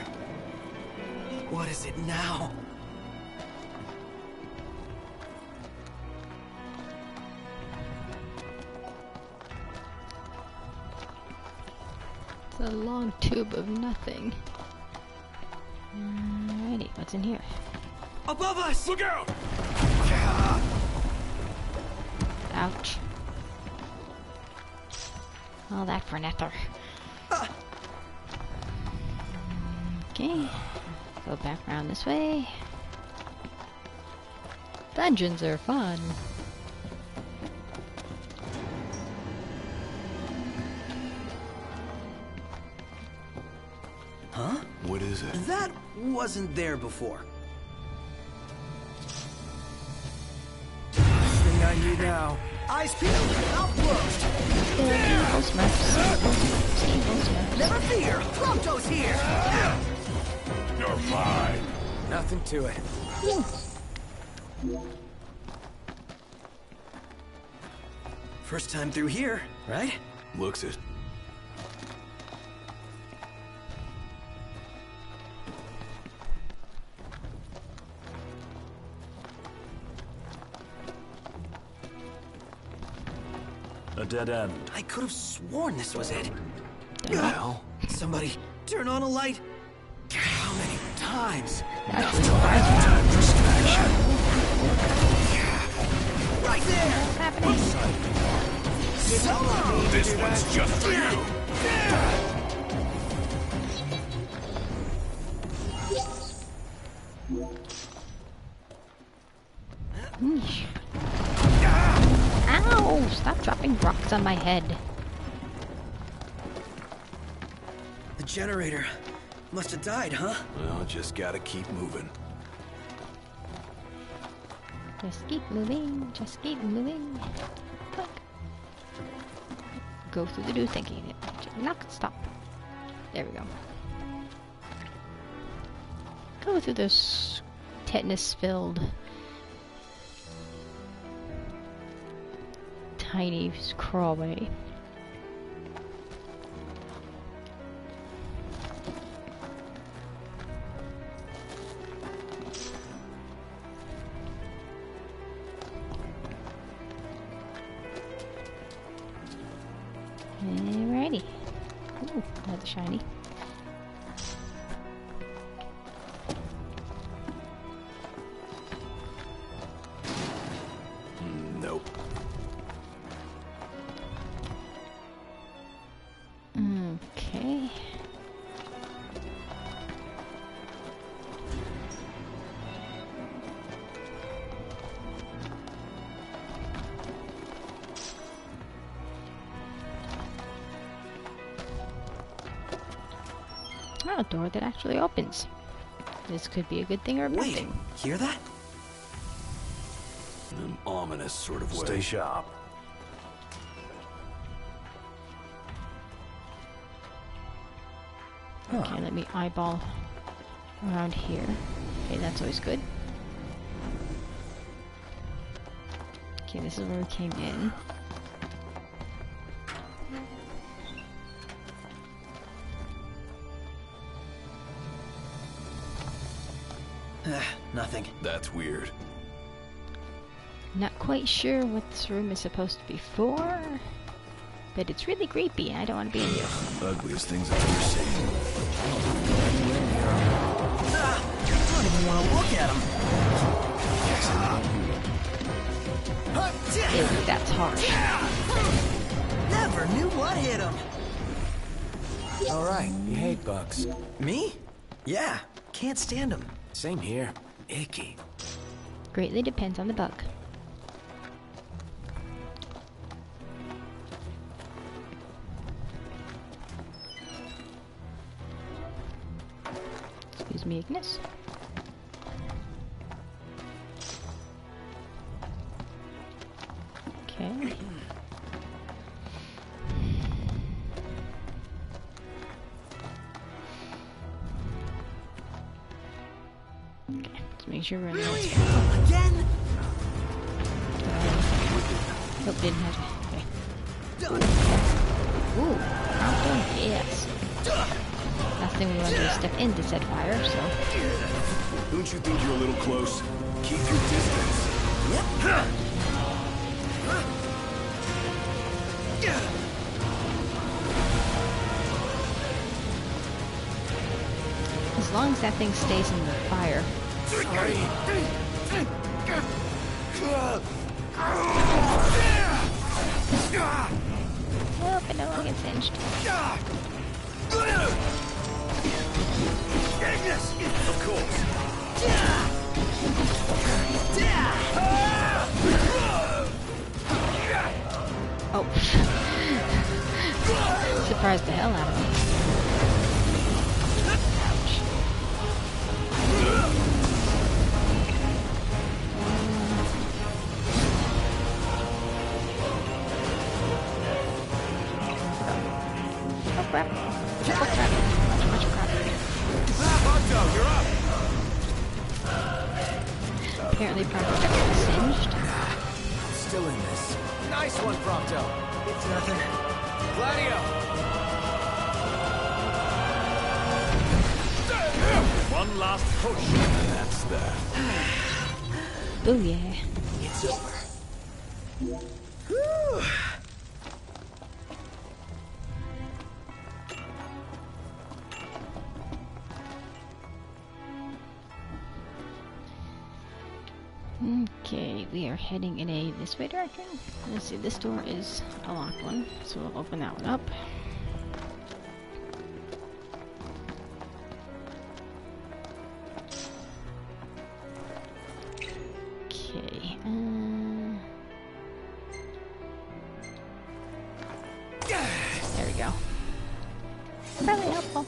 What is it now? It's a long tube of nothing. Alrighty, what's in here? Above us! Look out! Ouch. All that for nothing. Okay. Go back around this way. Dungeons are fun. Huh? What is it? That wasn't there before. Thing I need now. Eyes peeled, mouth closed. Never fear, Prompto's here. You're fine. Nothing to it. First time through here, right? Looks it. A dead end. I could have sworn this was it. Well, Somebody, turn on a light. How many times? Right there! What's happening? Solo! this one's just for you. Ow! Stop dropping rocks on my head. The generator must have died, huh? Well, just gotta keep moving. Just keep moving. Just keep moving. Look. go through the door thinking it. Knock, stop. There we go. Go through this tetanus-filled, tiny crawlway. Alrighty. Ooh, another shiny. Nope. Okay. Oh, a door that actually opens. This could be a good thing or a bad Wait, thing. hear that? In an ominous sort of way. Stay sharp. Okay, let me eyeball around here. Okay, that's always good. Okay, this is where we came in. Nothing. That's weird. Not quite sure what this room is supposed to be for, but it's really creepy and I don't want to be in here. Ugliest things I've ever seen. I don't even want to look at him. Ew, that's harsh. Never knew what hit him. Alright, you hate bugs. Me? Yeah, can't stand them. Same here. Icky. Greatly depends on the bug. Excuse me, Ignis. Okay. Let's make sure we're in the right spot. Again? Nope, didn't have to. Okay. Ooh, Prompto? Yes. Last thing we want to do is step into said fire, so. Don't you think you're a little close? Keep your distance. Yep. As long as that thing stays in the fire. Sorry. Nope, I don't want to get singed. Of course. Oh. Surprised the hell out of me. Oh crap. Oh crap. Much crap. Prompto, you're up! Apparently Prompto got singed. Still in this. Nice one, Prompto. It's nothing. Gladio! One last push. That's that. Oh yeah. It's over. Whew. Okay, we are heading in this way direction. Let's see, this door is a locked one, so we'll open that one up. Okay, there we go. Probably helpful.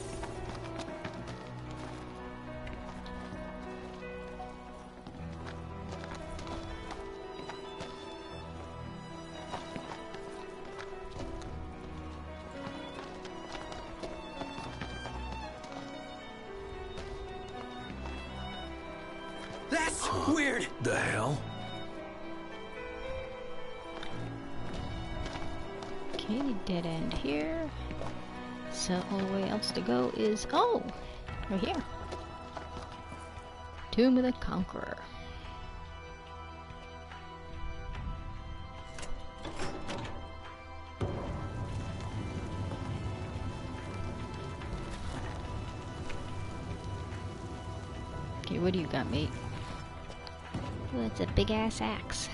weird. The hell? Okay, dead end here. So all the way else to go is, oh, right here. Tomb of the Conqueror. Okay, what do you got, mate? Well, it's a big ass axe.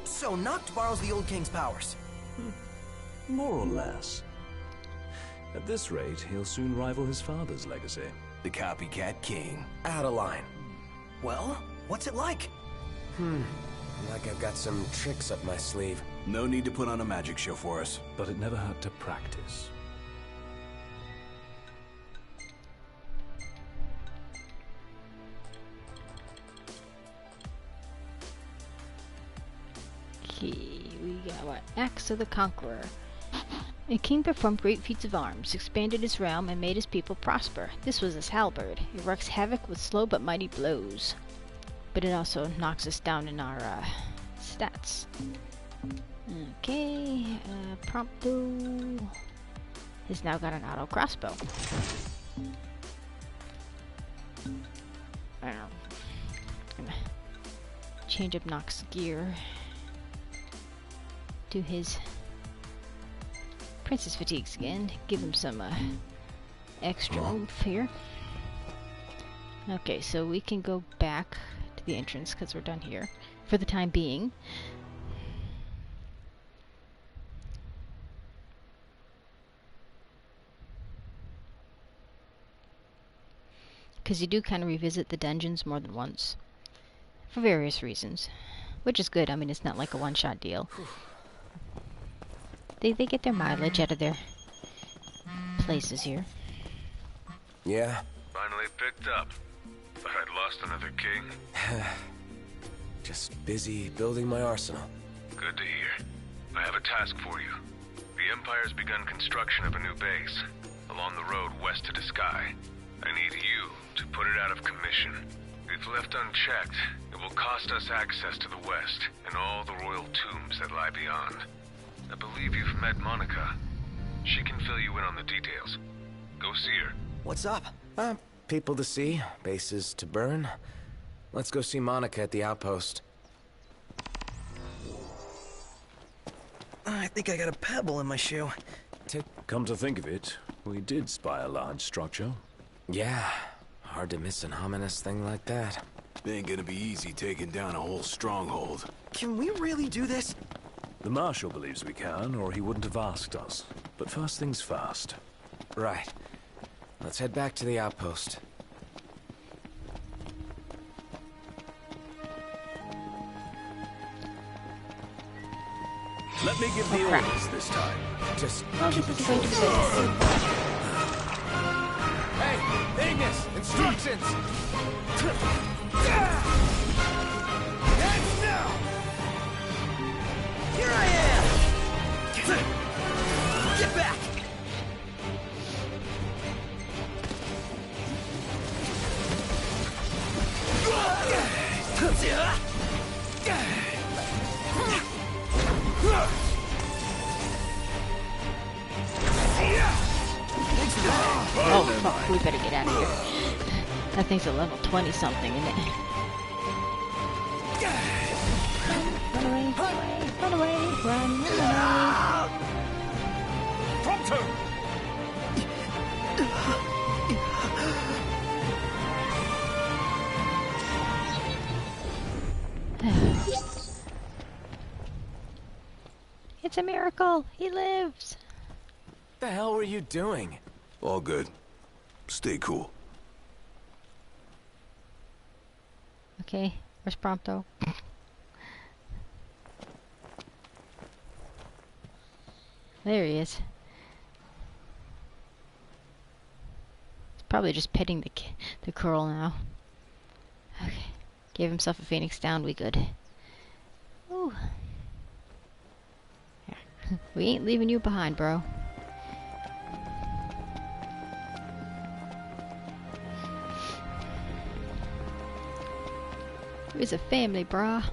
So Noct borrows the old king's powers. More or less. At this rate, he'll soon rival his father's legacy. The copycat king. Out of line. Well, what's it like? Like I've got some tricks up my sleeve. No need to put on a magic show for us. But it never hurt to practice. We got what? Axe of the Conqueror. A king performed great feats of arms, expanded his realm, and made his people prosper. This was his halberd. It works havoc with slow but mighty blows. But it also knocks us down in our stats. Okay, Prompto has now got an auto crossbow. I don't know. Gonna change up Nox's gear to his princess fatigues again. Give him some extra oomph here. Okay, so we can go back to the entrance because we're done here for the time being. Because you do kind of revisit the dungeons more than once for various reasons, which is good. I mean, it's not like a one-shot deal. They get their mileage out of their places here. Yeah? Finally picked up. Thought I'd lost another king. Just busy building my arsenal. Good to hear. I have a task for you. The Empire's begun construction of a new base along the road west to the sky. I need you to put it out of commission. If left unchecked, it will cost us access to the west and all the royal tombs that lie beyond. I believe you've met Monica. She can fill you in on the details. Go see her. What's up? People to see, bases to burn. Let's go see Monica at the outpost. I think I got a pebble in my shoe. Come to think of it, we did spy a large structure. Yeah, hard to miss an ominous thing like that. Ain't gonna be easy taking down a whole stronghold. Can we really do this? The Marshal believes we can, or he wouldn't have asked us. But first things first. Right. Let's head back to the outpost. Let me give the orders this time. Just keep it short. Hey, Ignis! Instructions! Heads now! Here I am! Get back! Oh, fuck, we better get out of here. That thing's a level 20 something, isn't it? Run away, run away, run away. Prompto! It's a miracle! He lives! What the hell were you doing? All good. Stay cool. Okay, where's Prompto? There he is. He's probably just petting the curl now. Okay, gave himself a Phoenix down. We good. Ooh. Yeah. We ain't leaving you behind, bro. We's a family, brah.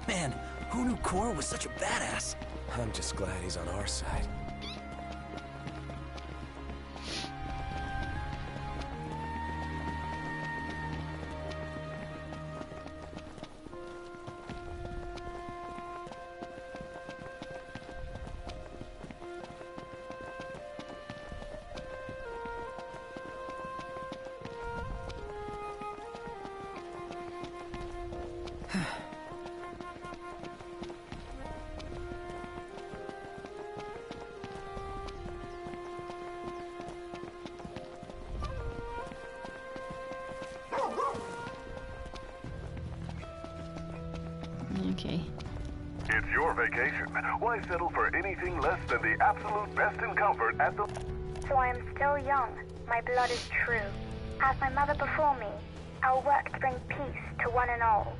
Man, who knew Cor was such a badass? I'm just glad he's on our side. Okay. It's your vacation. Why settle for anything less than the absolute best in comfort at the... So I am still young. My blood is true. As my mother before me, I'll work to bring peace to one and all.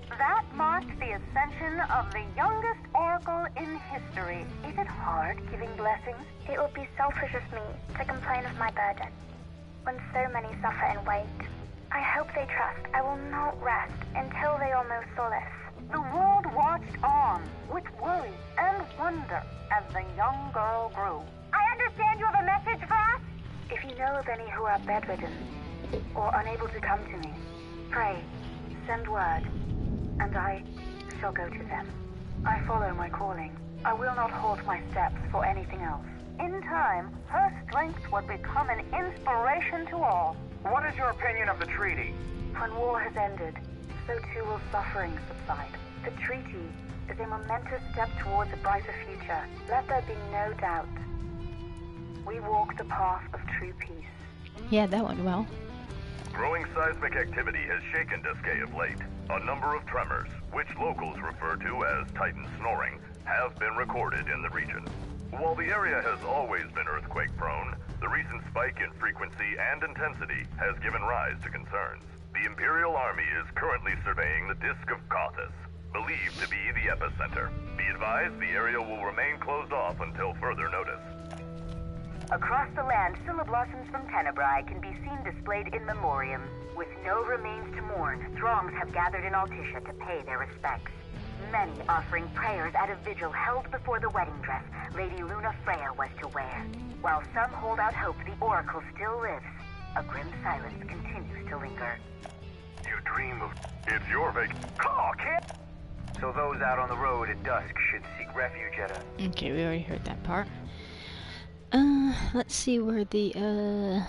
That marked the ascension of the youngest oracle in history. Is it hard giving blessings? It would be selfish of me to complain of my burden, when so many suffer and wait. I hope they trust I will not rest until they all know solace. The world watched on with worry and wonder as the young girl grew. I understand you have a message for us? If you know of any who are bedridden or unable to come to me, pray, send word, and I shall go to them. I follow my calling. I will not halt my steps for anything else. In time, her strength would become an inspiration to all. What is your opinion of the treaty? When war has ended, so too will suffering subside. The treaty is a momentous step towards a brighter future. Let there be no doubt. We walk the path of true peace. Yeah, that went well. Growing seismic activity has shaken Descae of late. A number of tremors, which locals refer to as Titan snoring, have been recorded in the region. While the area has always been earthquake-prone, the recent spike in frequency and intensity has given rise to concerns. The Imperial Army is currently surveying the disk of Gothy, believed to be the epicenter. Be advised, the area will remain closed off until further notice. Across the land, blossoms from Tenebrae can be seen displayed in memoriam. With no remains to mourn, throngs have gathered in Altissia to pay their respects. Many offering prayers at a vigil held before the wedding dress Lady Luna Freya was to wear. While some hold out hope the Oracle still lives, a grim silence continues to linger. You dream of... It's your Oh, kid! So those out on the road at dusk should seek refuge at a... Okay, we already heard that part. Let's see where the,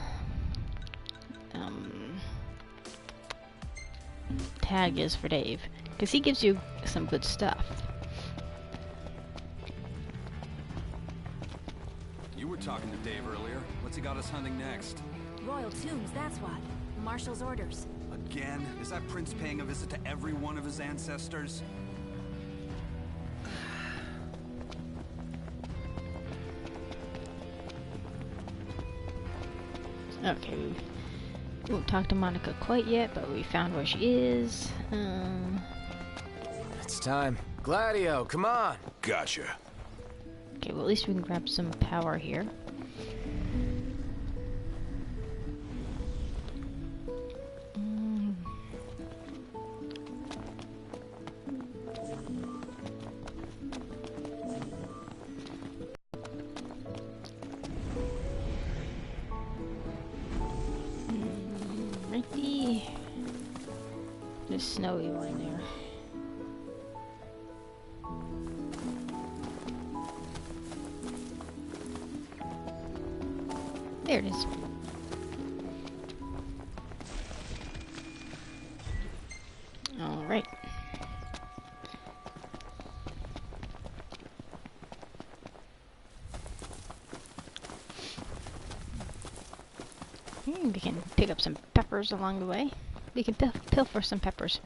tag is for Dave. Because he gives you some good stuff. You were talking to Dave earlier. What's he got us hunting next? Royal tombs, that's what. Marshal's orders. Again? Is that prince paying a visit to every one of his ancestors? Okay, we won't talk to Monica quite yet, but we found where she is. It's time. Gladio, come on! Gotcha. Okay, well at least we can grab some power here. There's snowy one there. There it is. All right. We can pick up some peppers along the way. We can pilfer some peppers.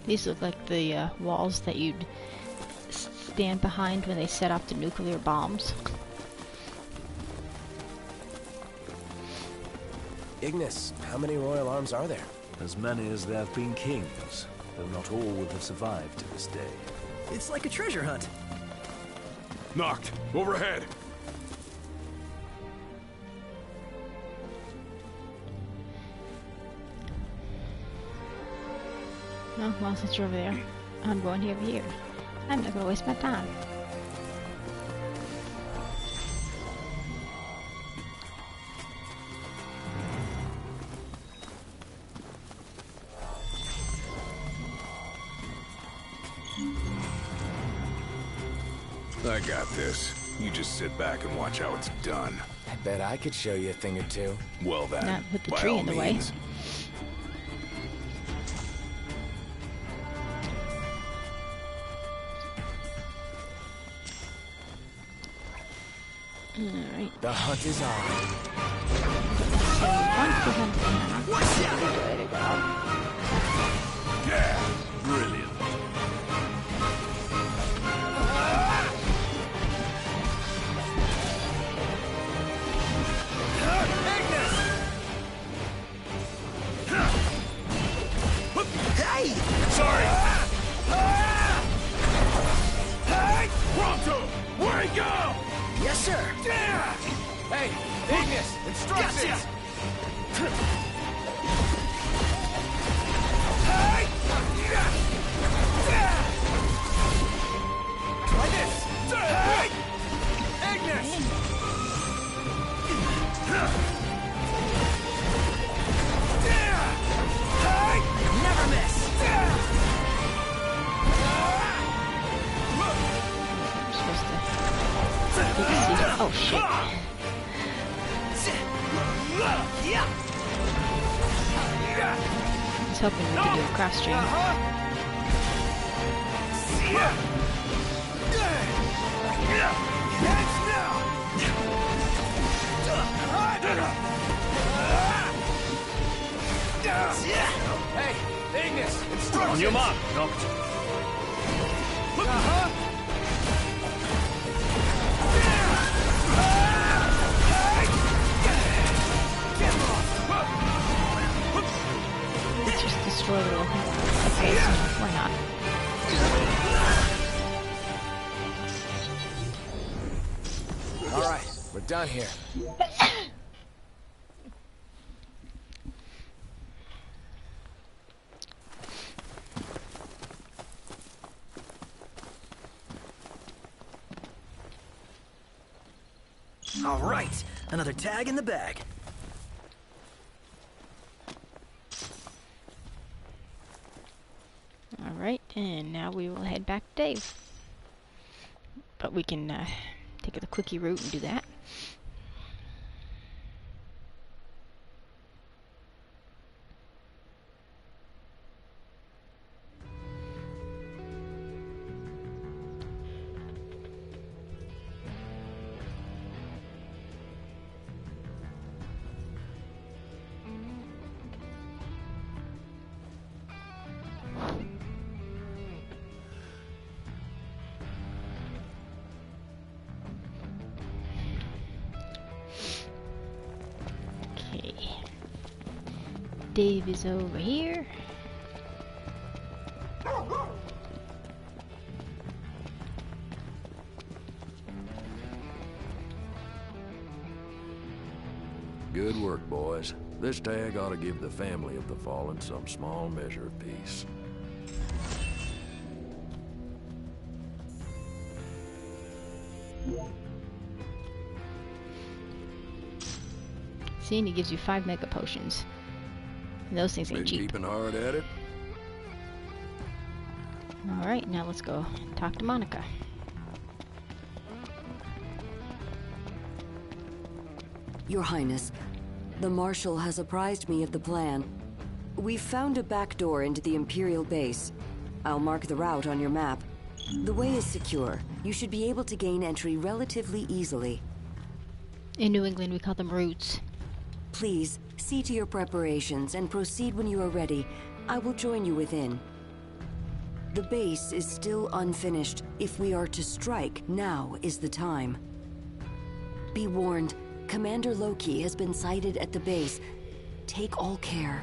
These look like the walls that you'd stand behind when they set off the nuclear bombs. Ignis, how many royal arms are there? As many as there have been kings, though not all would have survived to this day. It's like a treasure hunt. Knocked. Overhead. Oh, well, since you're over there, I'm going over here. I'm not gonna waste my time. I got this. You just sit back and watch how it's done. I bet I could show you a thing or two. Well then, Not with the by tree all in the way. means. Alright. The hunt is on. So once the hunt's done, way to go. Yeah, brilliant. Hey! Sorry. Hey, Pronto, where he go? Yes, sir. Yeah. Hey, Ignis, instructions! Hey! Try this! Hey! Ignis! Hey! Never miss. I'm supposed to... Oh, shit. I was hoping we could do a cross chain. Hey, Ignis, instructions! On your mark, Knocked. Let's just destroy the little base. Why not? All right, we're done here. All right, another tag in the bag. Alright, and now we will head back to Dave. But we can take the quickie route and do that. Okay. Dave is over here. Good work, boys. This tag ought to give the family of the fallen some small measure of peace. See, and he gives you 5 mega potions. And those things ain't Been cheap. keeping hard at it? Alright, now let's go talk to Monica. Your Highness, the Marshal has apprised me of the plan. We've found a back door into the Imperial base. I'll mark the route on your map. The way is secure. You should be able to gain entry relatively easily. In New England, we call them routes. Please, see to your preparations and proceed when you are ready. I will join you within. The base is still unfinished. If we are to strike, now is the time. Be warned, Commander Loki has been sighted at the base. Take all care.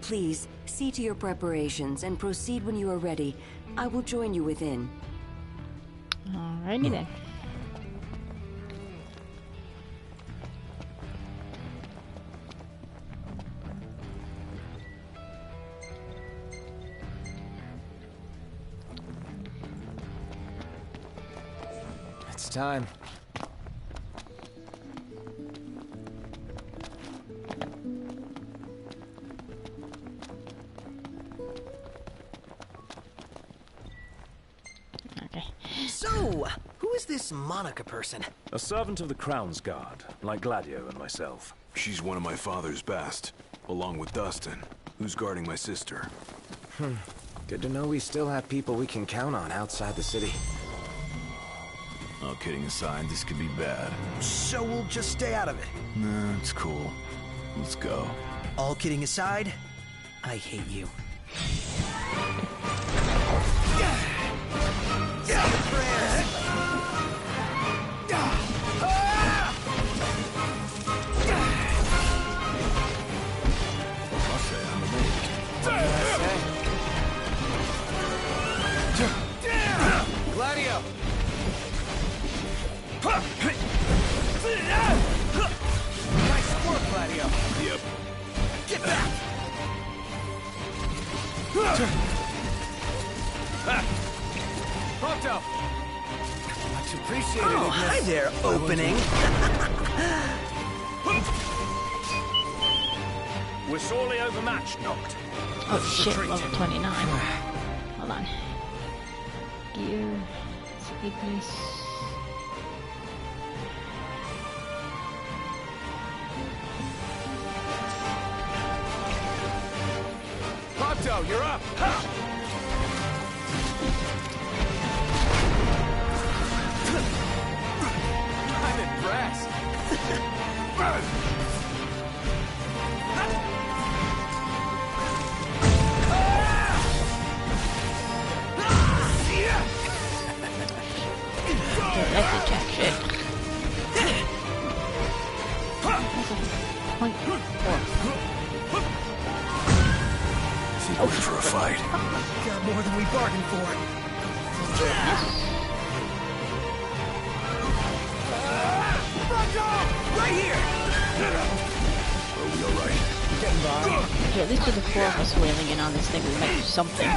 Please, see to your preparations and proceed when you are ready. I will join you within. Alrighty then. It's time. Okay. So, who is this Monica person? A servant of the Crown's Guard, like Gladio and myself. She's one of my father's best, along with Dustin, who's guarding my sister. Good to know we still have people we can count on outside the city. All kidding aside, this could be bad. So we'll just stay out of it. Nah, it's cool. Let's go. All kidding aside, I hate you. I'll say I'm amazed. Gladio! Nice work, Gladio! Yep. Get back! Pronto! Much appreciated, Oh, Ignis. hi there, opening. We're sorely overmatched, Noct. Oh shit, level 29. Hold on. Gear, Ignis. Pronto, you're up! I'm impressed. That's a jack shit. That's a point 4. Is he ready for a fight? Got more than we bargained for. Right here! Are we alright? Getting by. Okay, at least with the 4 of us wailing in on this thing, we might do something.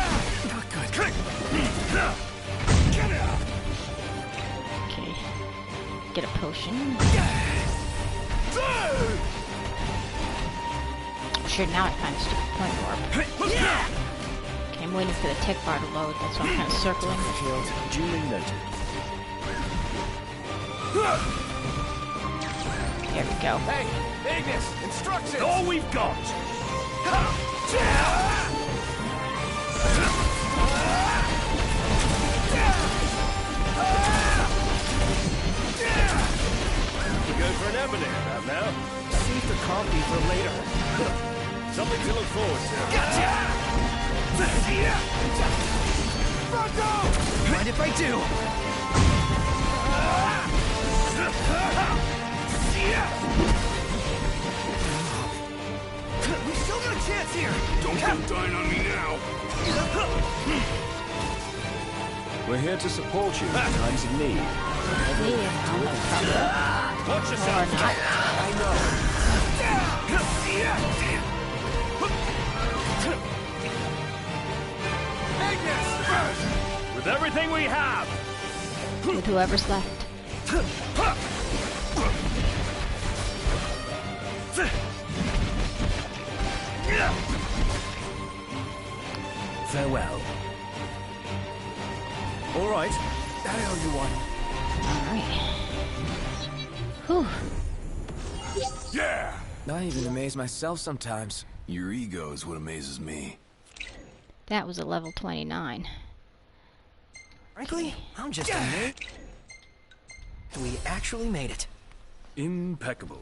Okay. Get a potion. Sure, now I find a stupid point warp. Okay, I'm waiting for the tech bar to load. That's why I'm kind of circling. Duly noted. Here we go. Hey, Ignis, instructions! All we've got! We're going for an ebony about now. Save the coffee for later. Something to look forward to. Gotcha! Mind if I do? We still got a chance here! Don't come dying on me now! We're here to support you in times of need. Watch yourself! I know. With everything we have! With whoever's left. Farewell. All right. I owe you one. Alright. Whew. Yeah! I even amaze myself sometimes. Your ego is what amazes me. That was a level 29. Frankly, I'm just amazed. We actually made it. Impeccable.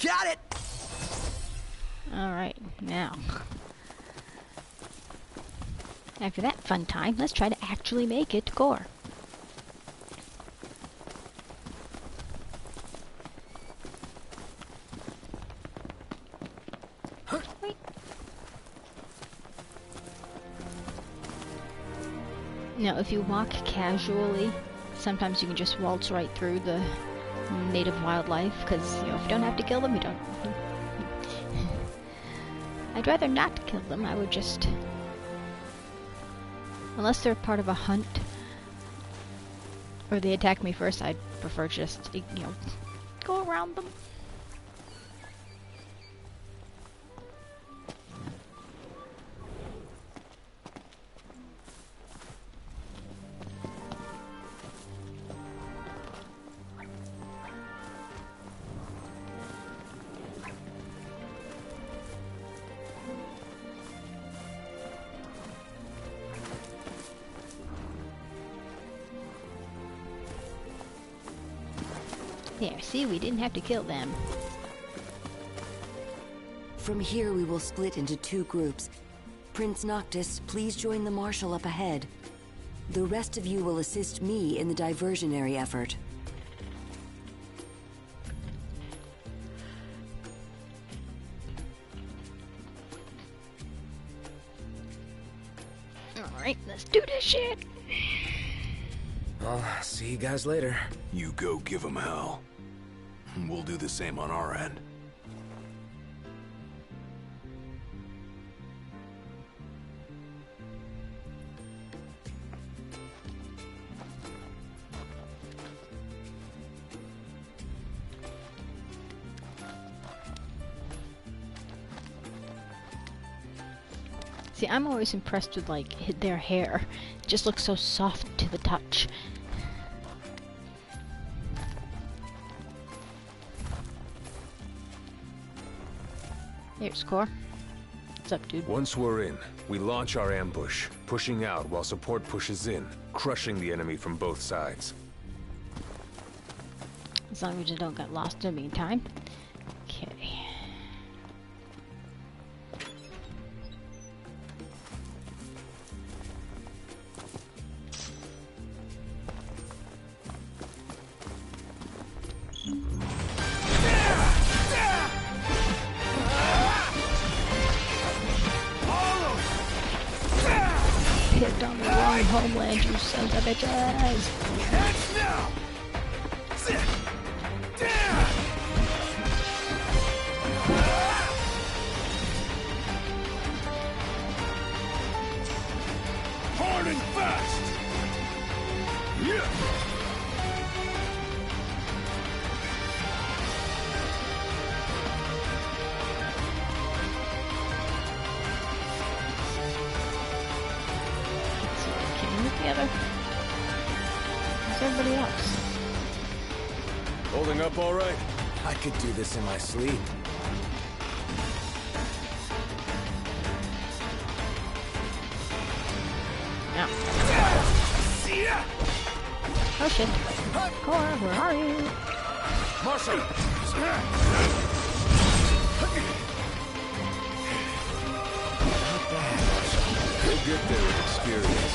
Got it! Alright, now. After that fun time, let's try to actually make it to core. Wait. Now, if you walk casually, sometimes you can just waltz right through the native wildlife, because, you know, if you don't have to kill them, you don't. I'd rather not kill them. I would just... Unless they're part of a hunt, or they attack me first, I'd prefer just, you know, go around them. There, see, we didn't have to kill them. From here, we will split into 2 groups. Prince Noctis, please join the Marshal up ahead. The rest of you will assist me in the diversionary effort. Alright, let's do this shit! I'll see you guys later. You go give them hell. We'll do the same on our end. See, I'm always impressed with, like, their hair. It just looks so soft to the touch. Here's Core. What's up, dude? Once we're in, we launch our ambush, pushing out while support pushes in, crushing the enemy from both sides. As long as you don't get lost in the meantime. Okay. Picked on the wrong homeland, you sons of bitches! Heads now! Hard and fast! Yeah! Together. Where's everybody else? Holding up all right? I could do this in my sleep. Yeah. Oh shit. Core, where are you? Marshal! You'll get there with experience.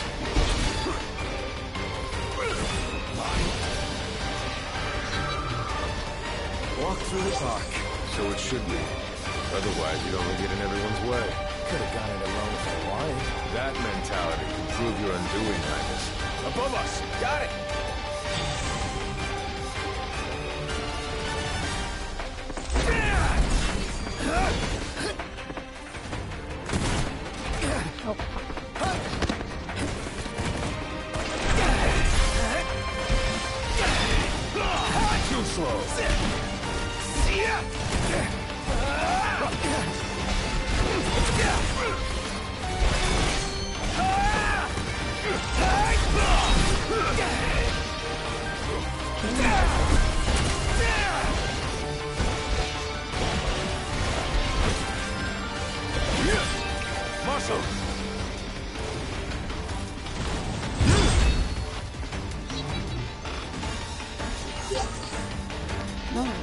Walk through the park. So it should be. Otherwise, you'd only get in everyone's way. Could have gone it alone for a while. That mentality can prove your undoing, Highness. Above us! Got it! Oh. Too slow.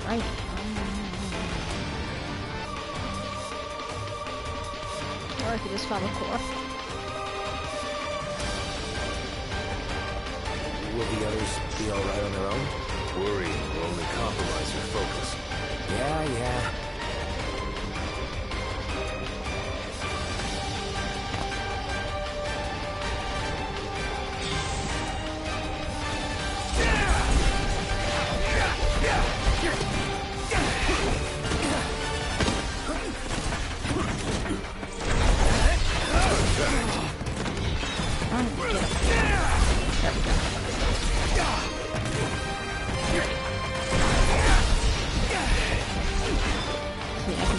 Right. Or I could just follow Core. Will the others be alright on their own? Worrying will only compromise your focus. Yeah.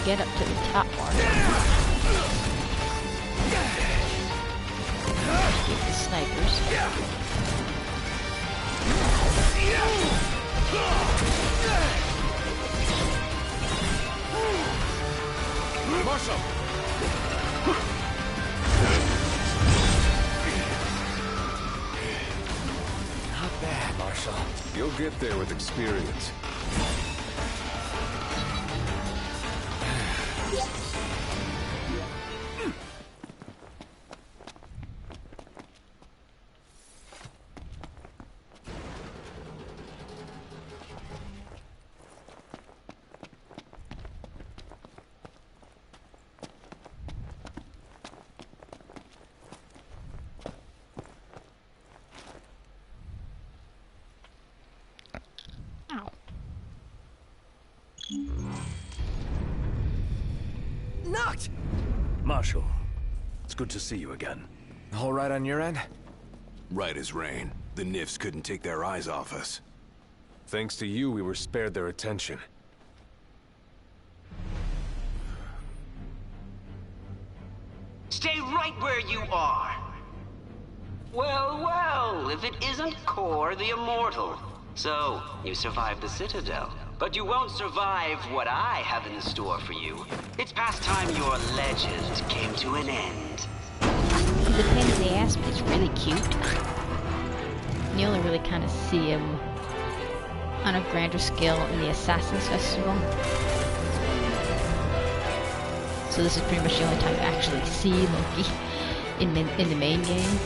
Get up to the top part. Get the snipers. Marshal! Not bad, Marshal. You'll get there with experience. Knocked! Marshal, it's good to see you again. All right on your end? Right as rain. The Nifs couldn't take their eyes off us. Thanks to you, we were spared their attention. Stay right where you are. Well, if it isn't Core the Immortal. So, you survived the Citadel. But you won't survive what I have in store for you. It's past time your legend came to an end. He's a pain in the ass, but he's really cute. You only really kind of see him on a grander scale in the Assassin's Festival. So this is pretty much the only time you actually see Loki in the main game.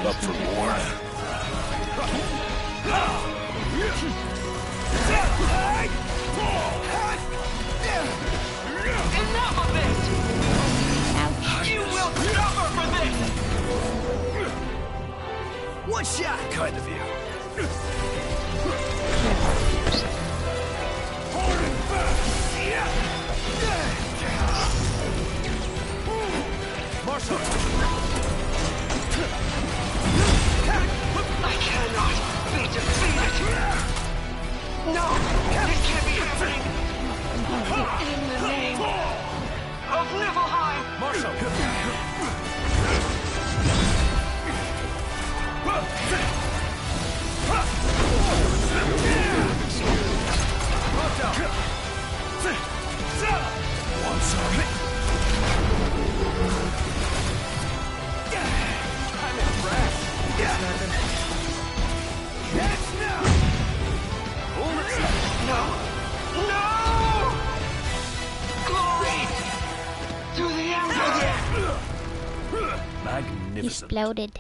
Up for more? Enough of it! Ouch. You will suffer for this! One shot! Kind of you. Hard and fast! Marshal! I cannot be defeated! No! This can't be happening! In the name of Niflheim! Marshal! exploded.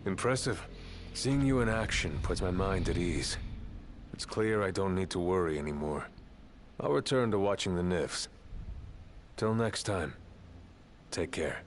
Impressive. Seeing you in action puts my mind at ease. It's clear I don't need to worry anymore. I'll return to watching the Nifs. Till next time, take care.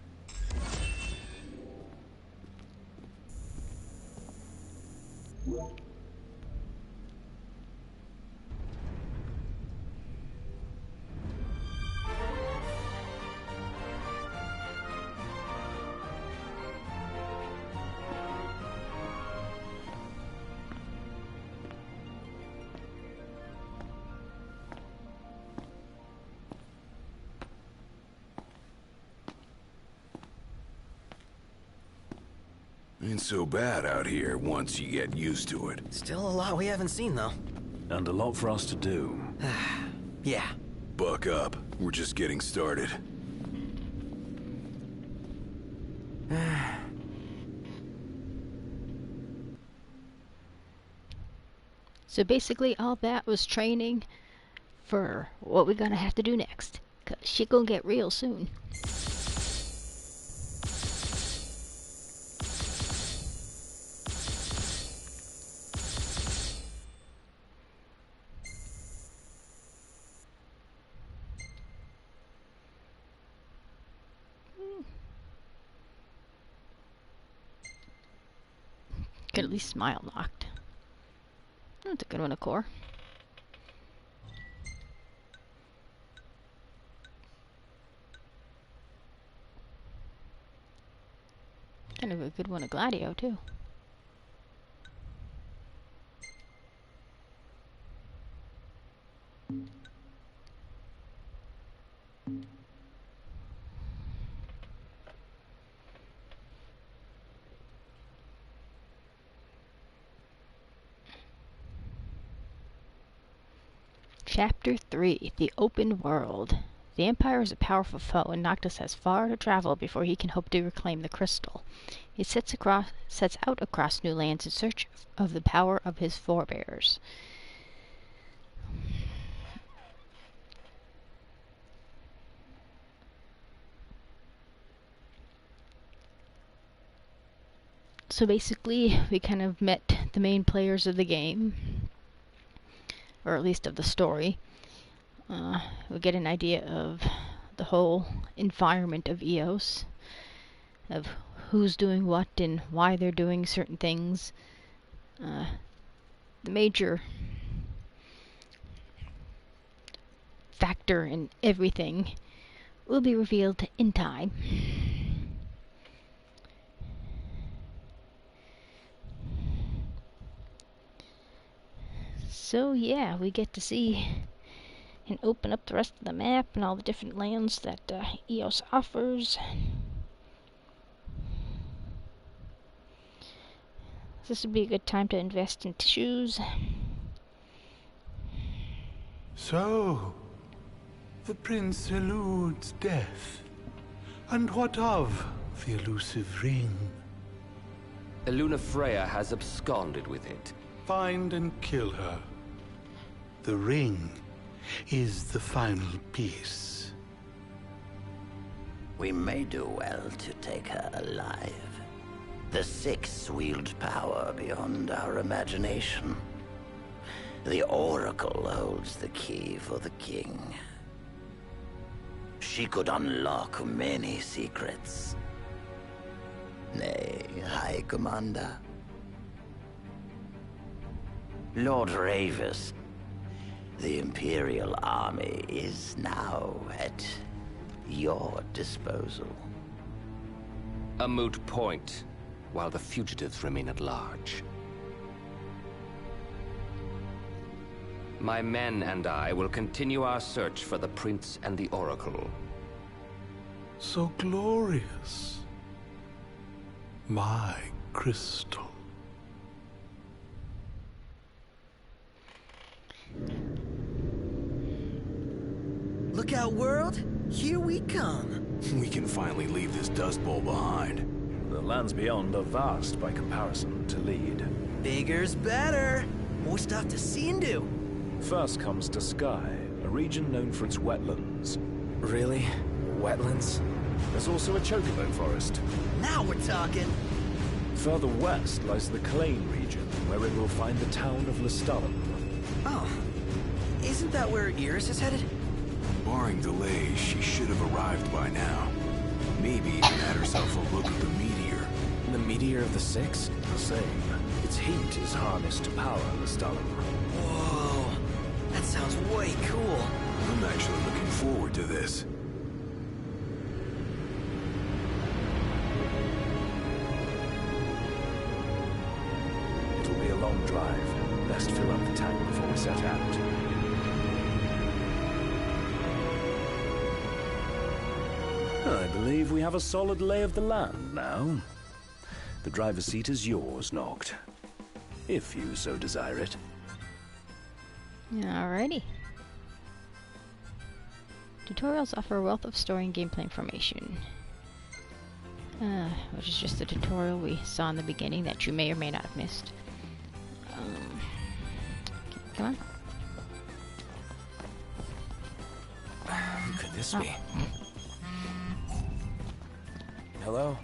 Ain't so bad out here once you get used to it. Still a lot we haven't seen, though. And a lot for us to do. Yeah. Buck up. We're just getting started. So basically all that was training for what we're gonna have to do next. 'Cause shit gonna get real soon. Could at least smile knocked. That's a good one, a core. Kind of a good one, a Gladio, too. Chapter 3, The Open World. The Empire is a powerful foe, and Noctis has far to travel before he can hope to reclaim the crystal. He sets out across new lands in search of the power of his forebears. So basically, we kind of met the main players of the game, or at least of the story. We get an idea of the whole environment of Eos, of who's doing what and why they're doing certain things. The major factor in everything will be revealed in time. So yeah, we get to see and open up the rest of the map and all the different lands that Eos offers. This would be a good time to invest in tissues. So, the prince eludes death. And what of the elusive ring? Eluna Freya has absconded with it. Find and kill her. The ring is the final piece. We may do well to take her alive. The Six wield power beyond our imagination. The Oracle holds the key for the king. She could unlock many secrets. Nay, High Commander. Lord Ravis, the Imperial Army is now at your disposal. A moot point, while the fugitives remain at large. My men and I will continue our search for the Prince and the Oracle. So glorious. My crystal. Look out, world! Here we come! We can finally leave this dust bowl behind. The lands beyond are vast by comparison to Lead. Bigger's better! More stuff to see and do. First comes Sky, a region known for its wetlands. Really? Wetlands? There's also a chocobo forest. Now we're talking! Further west lies the Clane region, where it will find the town of Lestalem. Oh. Isn't that where Iris is headed? Barring delays, she should have arrived by now. Maybe even had herself a look at the meteor. The meteor of the Six? The same. Its heat is harnessed to power Lestalem. Whoa. That sounds way cool. I'm actually looking forward to this. It'll be a long drive. Best fill up the tank before we set out. I believe we have a solid lay of the land now. The driver's seat is yours, Noct. If you so desire it. Alrighty. Tutorials offer a wealth of story and gameplay information. Which is just the tutorial we saw in the beginning that you may or may not have missed. Okay, come on. Who could this be? Hello?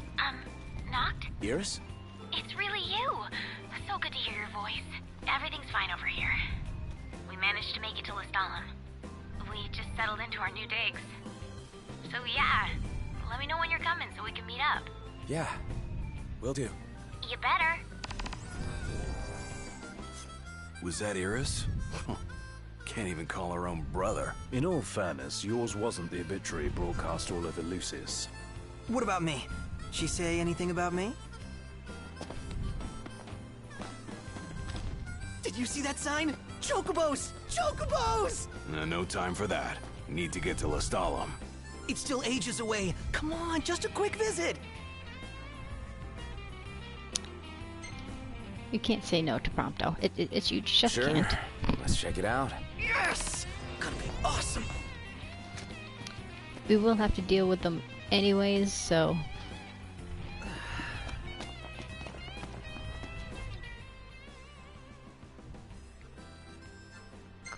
Noct? Iris? It's really you! So good to hear your voice. Everything's fine over here. We managed to make it to Lestalem. We just settled into our new digs. So yeah, let me know when you're coming so we can meet up. Yeah, will do. You better. Was that Iris? Can't even call her own brother. In all fairness, yours wasn't the obituary broadcast all over Lucis. What about me? She say anything about me? Did you see that sign? Chocobos! Chocobos! No time for that. Need to get to Lestalem. It's still ages away. Come on, just a quick visit. You can't say no to Prompto. It's you just sure. can't. Let's check it out. Yes! Gonna be awesome. We will have to deal with them anyways, so...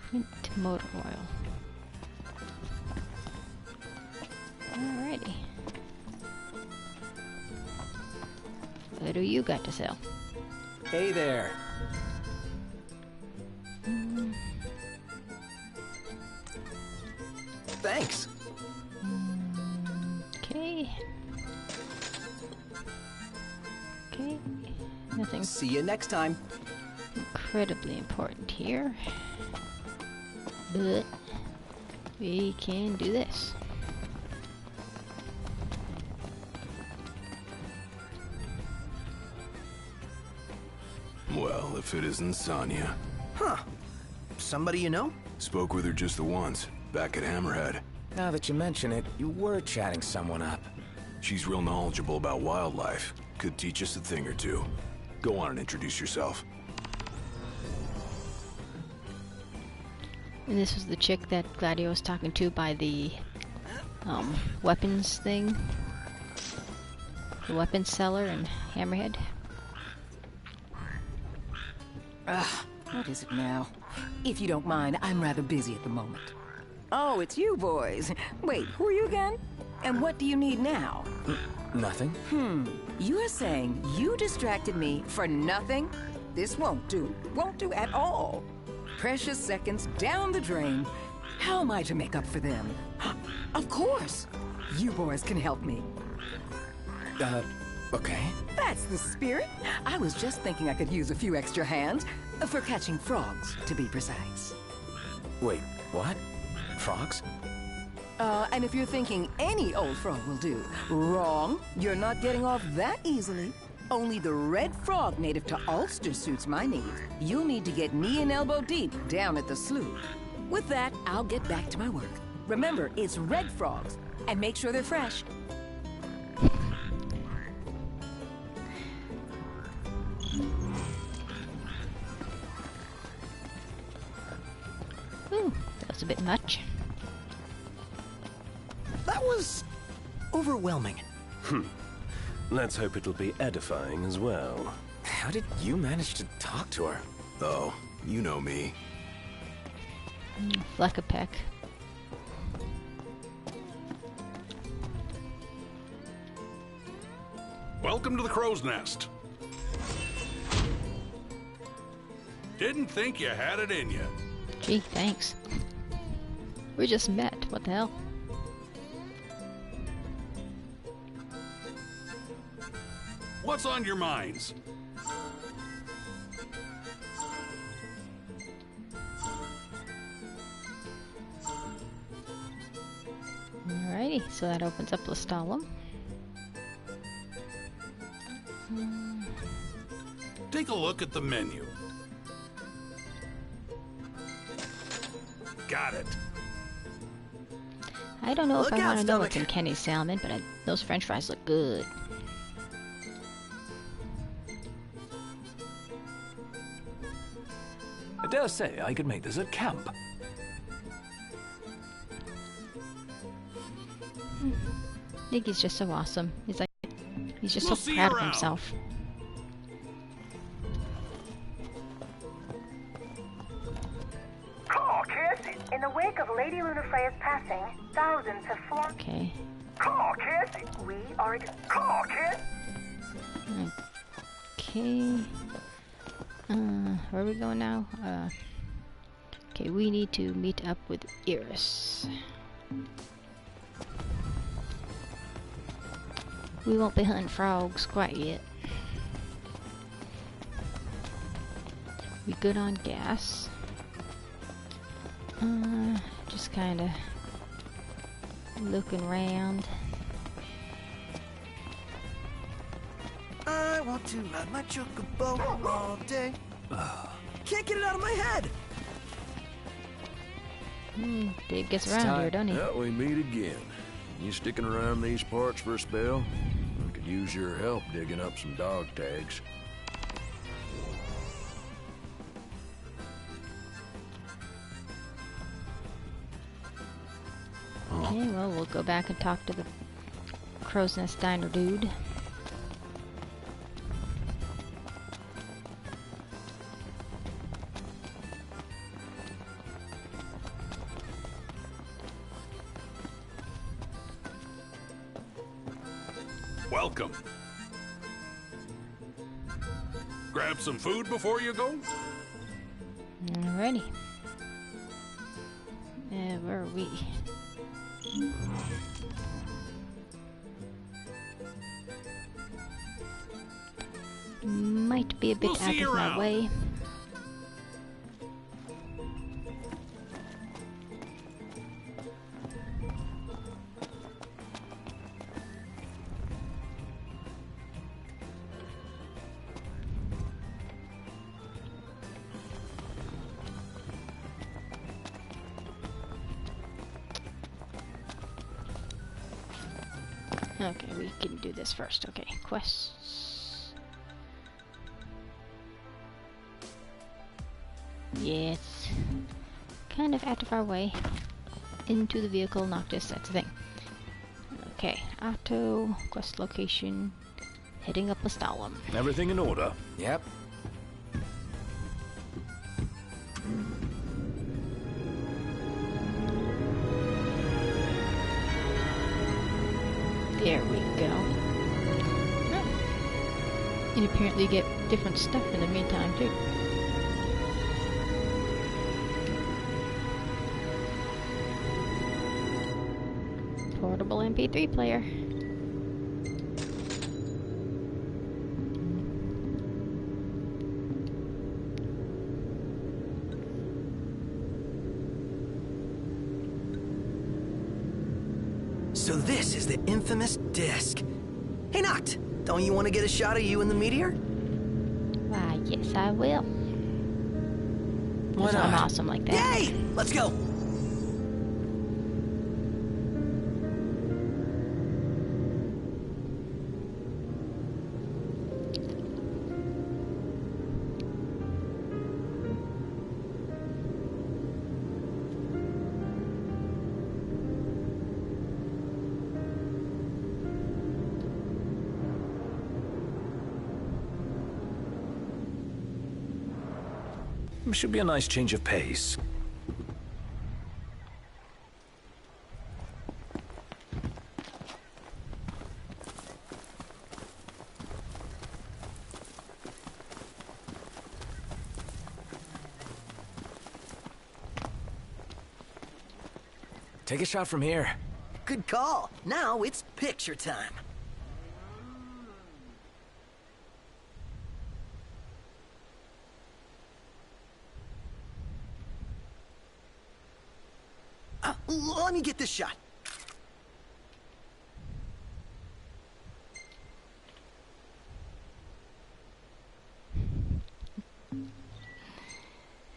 Quint motor oil. Alrighty. What do you got to sell? Hey there. Thanks. Okay. Okay. Nothing. See you next time. Incredibly important here. But we can do this. Well, if it isn't Sonya. Huh. Somebody you know? Spoke with her just the once, back at Hammerhead. Now that you mention it, you were chatting someone up. She's real knowledgeable about wildlife. Could teach us a thing or two. Go on and introduce yourself. And this was the chick that Gladio was talking to by the weapons thing. The weapons seller in Hammerhead. What is it now? If you don't mind, I'm rather busy at the moment. Oh, it's you boys. Wait, who are you again? And what do you need now? Nothing. You're saying you distracted me for nothing? This won't do. Won't do at all. Precious seconds down the drain. How am I to make up for them? Of course. You boys can help me. Okay. That's the spirit. I was just thinking I could use a few extra hands for catching frogs, to be precise. Wait, what? Frogs? And if you're thinking any old frog will do, wrong. You're not getting off that easily. Only the red frog native to Ulster suits my needs. You'll need to get knee and elbow deep down at the slough. With that, I'll get back to my work. Remember, it's red frogs, and make sure they're fresh. Ooh, that was a bit much. That was overwhelming. Let's hope it'll be edifying as well. How did you manage to talk to her? Oh, you know me. Fleckapec. Welcome to the Crow's Nest. Didn't think you had it in you. Gee, thanks. We just met. What the hell? What's on your minds? Alrighty, so that opens up Lestalem. Take a look at the menu. Got it. I don't know if Look I out, want to know stomach. what's in Kenny's salmon, but those french fries look good. I dare say I could make this at camp. Iggy's just so awesome. He's just We'll so see proud you of around. himself. Call, kiss! In the wake of Lady Lunafreya's passing, thousands have flocked. Okay. Call, kiss! We are... Call, kiss! Okay. Where are we going now? Okay, we need to meet up with Iris. We won't be hunting frogs quite yet. We good on gas. Just kind of looking around. I want to ride my chocobo all day. Can't get it out of my head. Dave gets around here, doesn't he? Yeah, we meet again. You sticking around these parts for a spell? I could use your help digging up some dog tags. Okay, well, we'll go back and talk to the Crow's Nest Diner dude. Welcome. Grab some food before you go? Alrighty. Where are we? Might be a bit We'll out see you of my around. way. Okay, we can do this first. Okay, quests. Yes. Kind of out of our way. Into the vehicle, Noctis, that's the thing. Okay, auto, quest location, heading up Lestalem. Everything in order? Yep. There we go. And apparently you get different stuff in the meantime, too. Portable MP3 player. So this is the infamous disc. Hey, Noct, don't you want to get a shot of you in the meteor? Why, yes, I will. Why Because I'm not? awesome like that. Yay! Let's go. Should be a nice change of pace. take a shot from here. Good call. Now it's picture time. Let me get this shot.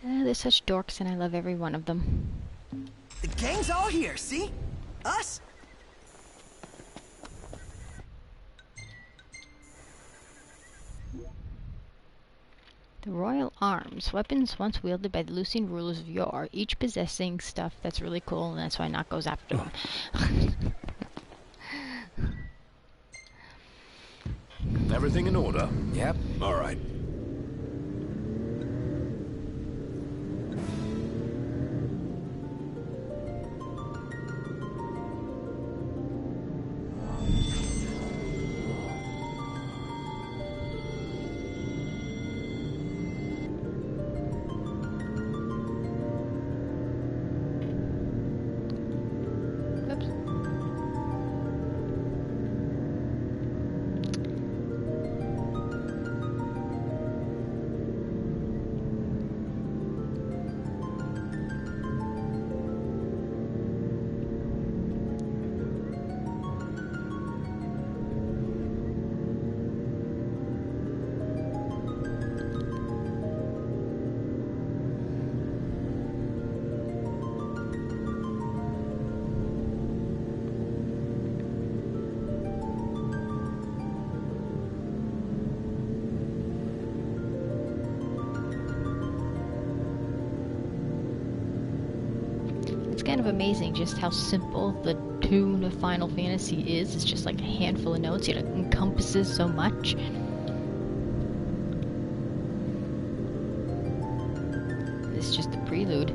They're such dorks, and I love every one of them. The gang's all here, see? Us? The Royal Arms, weapons once wielded by the Lucian rulers of yore, each possessing stuff that's really cool, and that's why Knock goes after them. Everything in order? Yep. All right. It's kind of amazing just how simple the tune of Final Fantasy is. It's just like a handful of notes, yet it encompasses so much. It's just the prelude.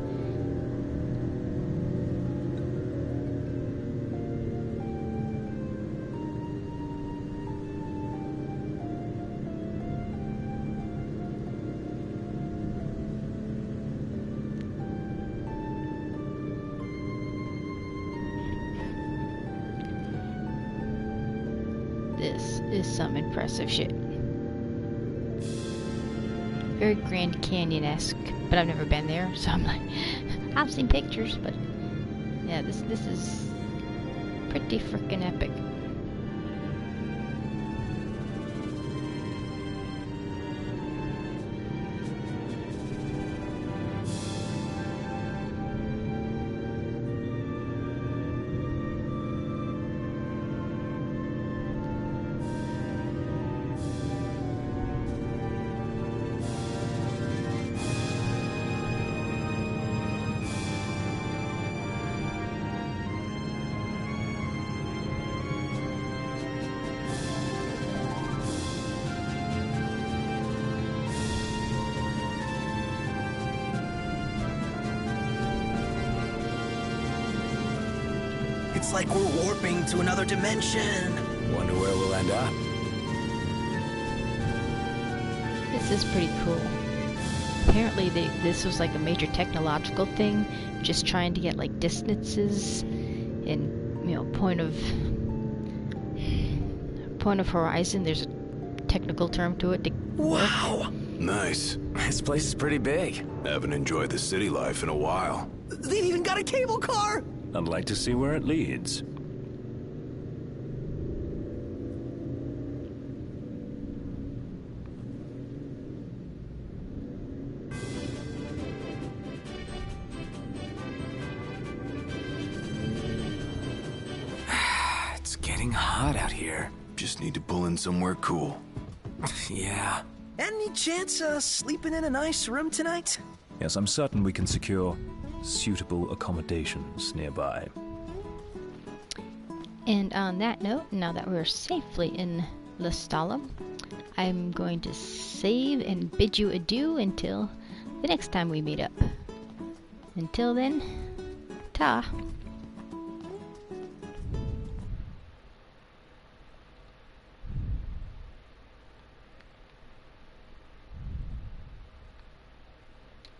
This is some impressive shit. Very Grand Canyon-esque, but I've never been there, so I'm like, I've seen pictures, but yeah, this is pretty freaking epic. It's like we're warping to another dimension. Wonder where we'll end up. This is pretty cool. Apparently this was like a major technological thing, just trying to get like distances and, you know, point of horizon. There's a technical term to it. Wow! Nice. This place is pretty big. Haven't enjoyed the city life in a while. They've even got a cable car! I'd like to see where it leads. It's getting hot out here. Just need to pull in somewhere cool. Yeah. Any chance sleeping in a nice room tonight? Yes, I'm certain we can secure suitable accommodations nearby. And on that note, now that we're safely in Lestalem, I'm going to save and bid you adieu until the next time we meet up. Until then, ta!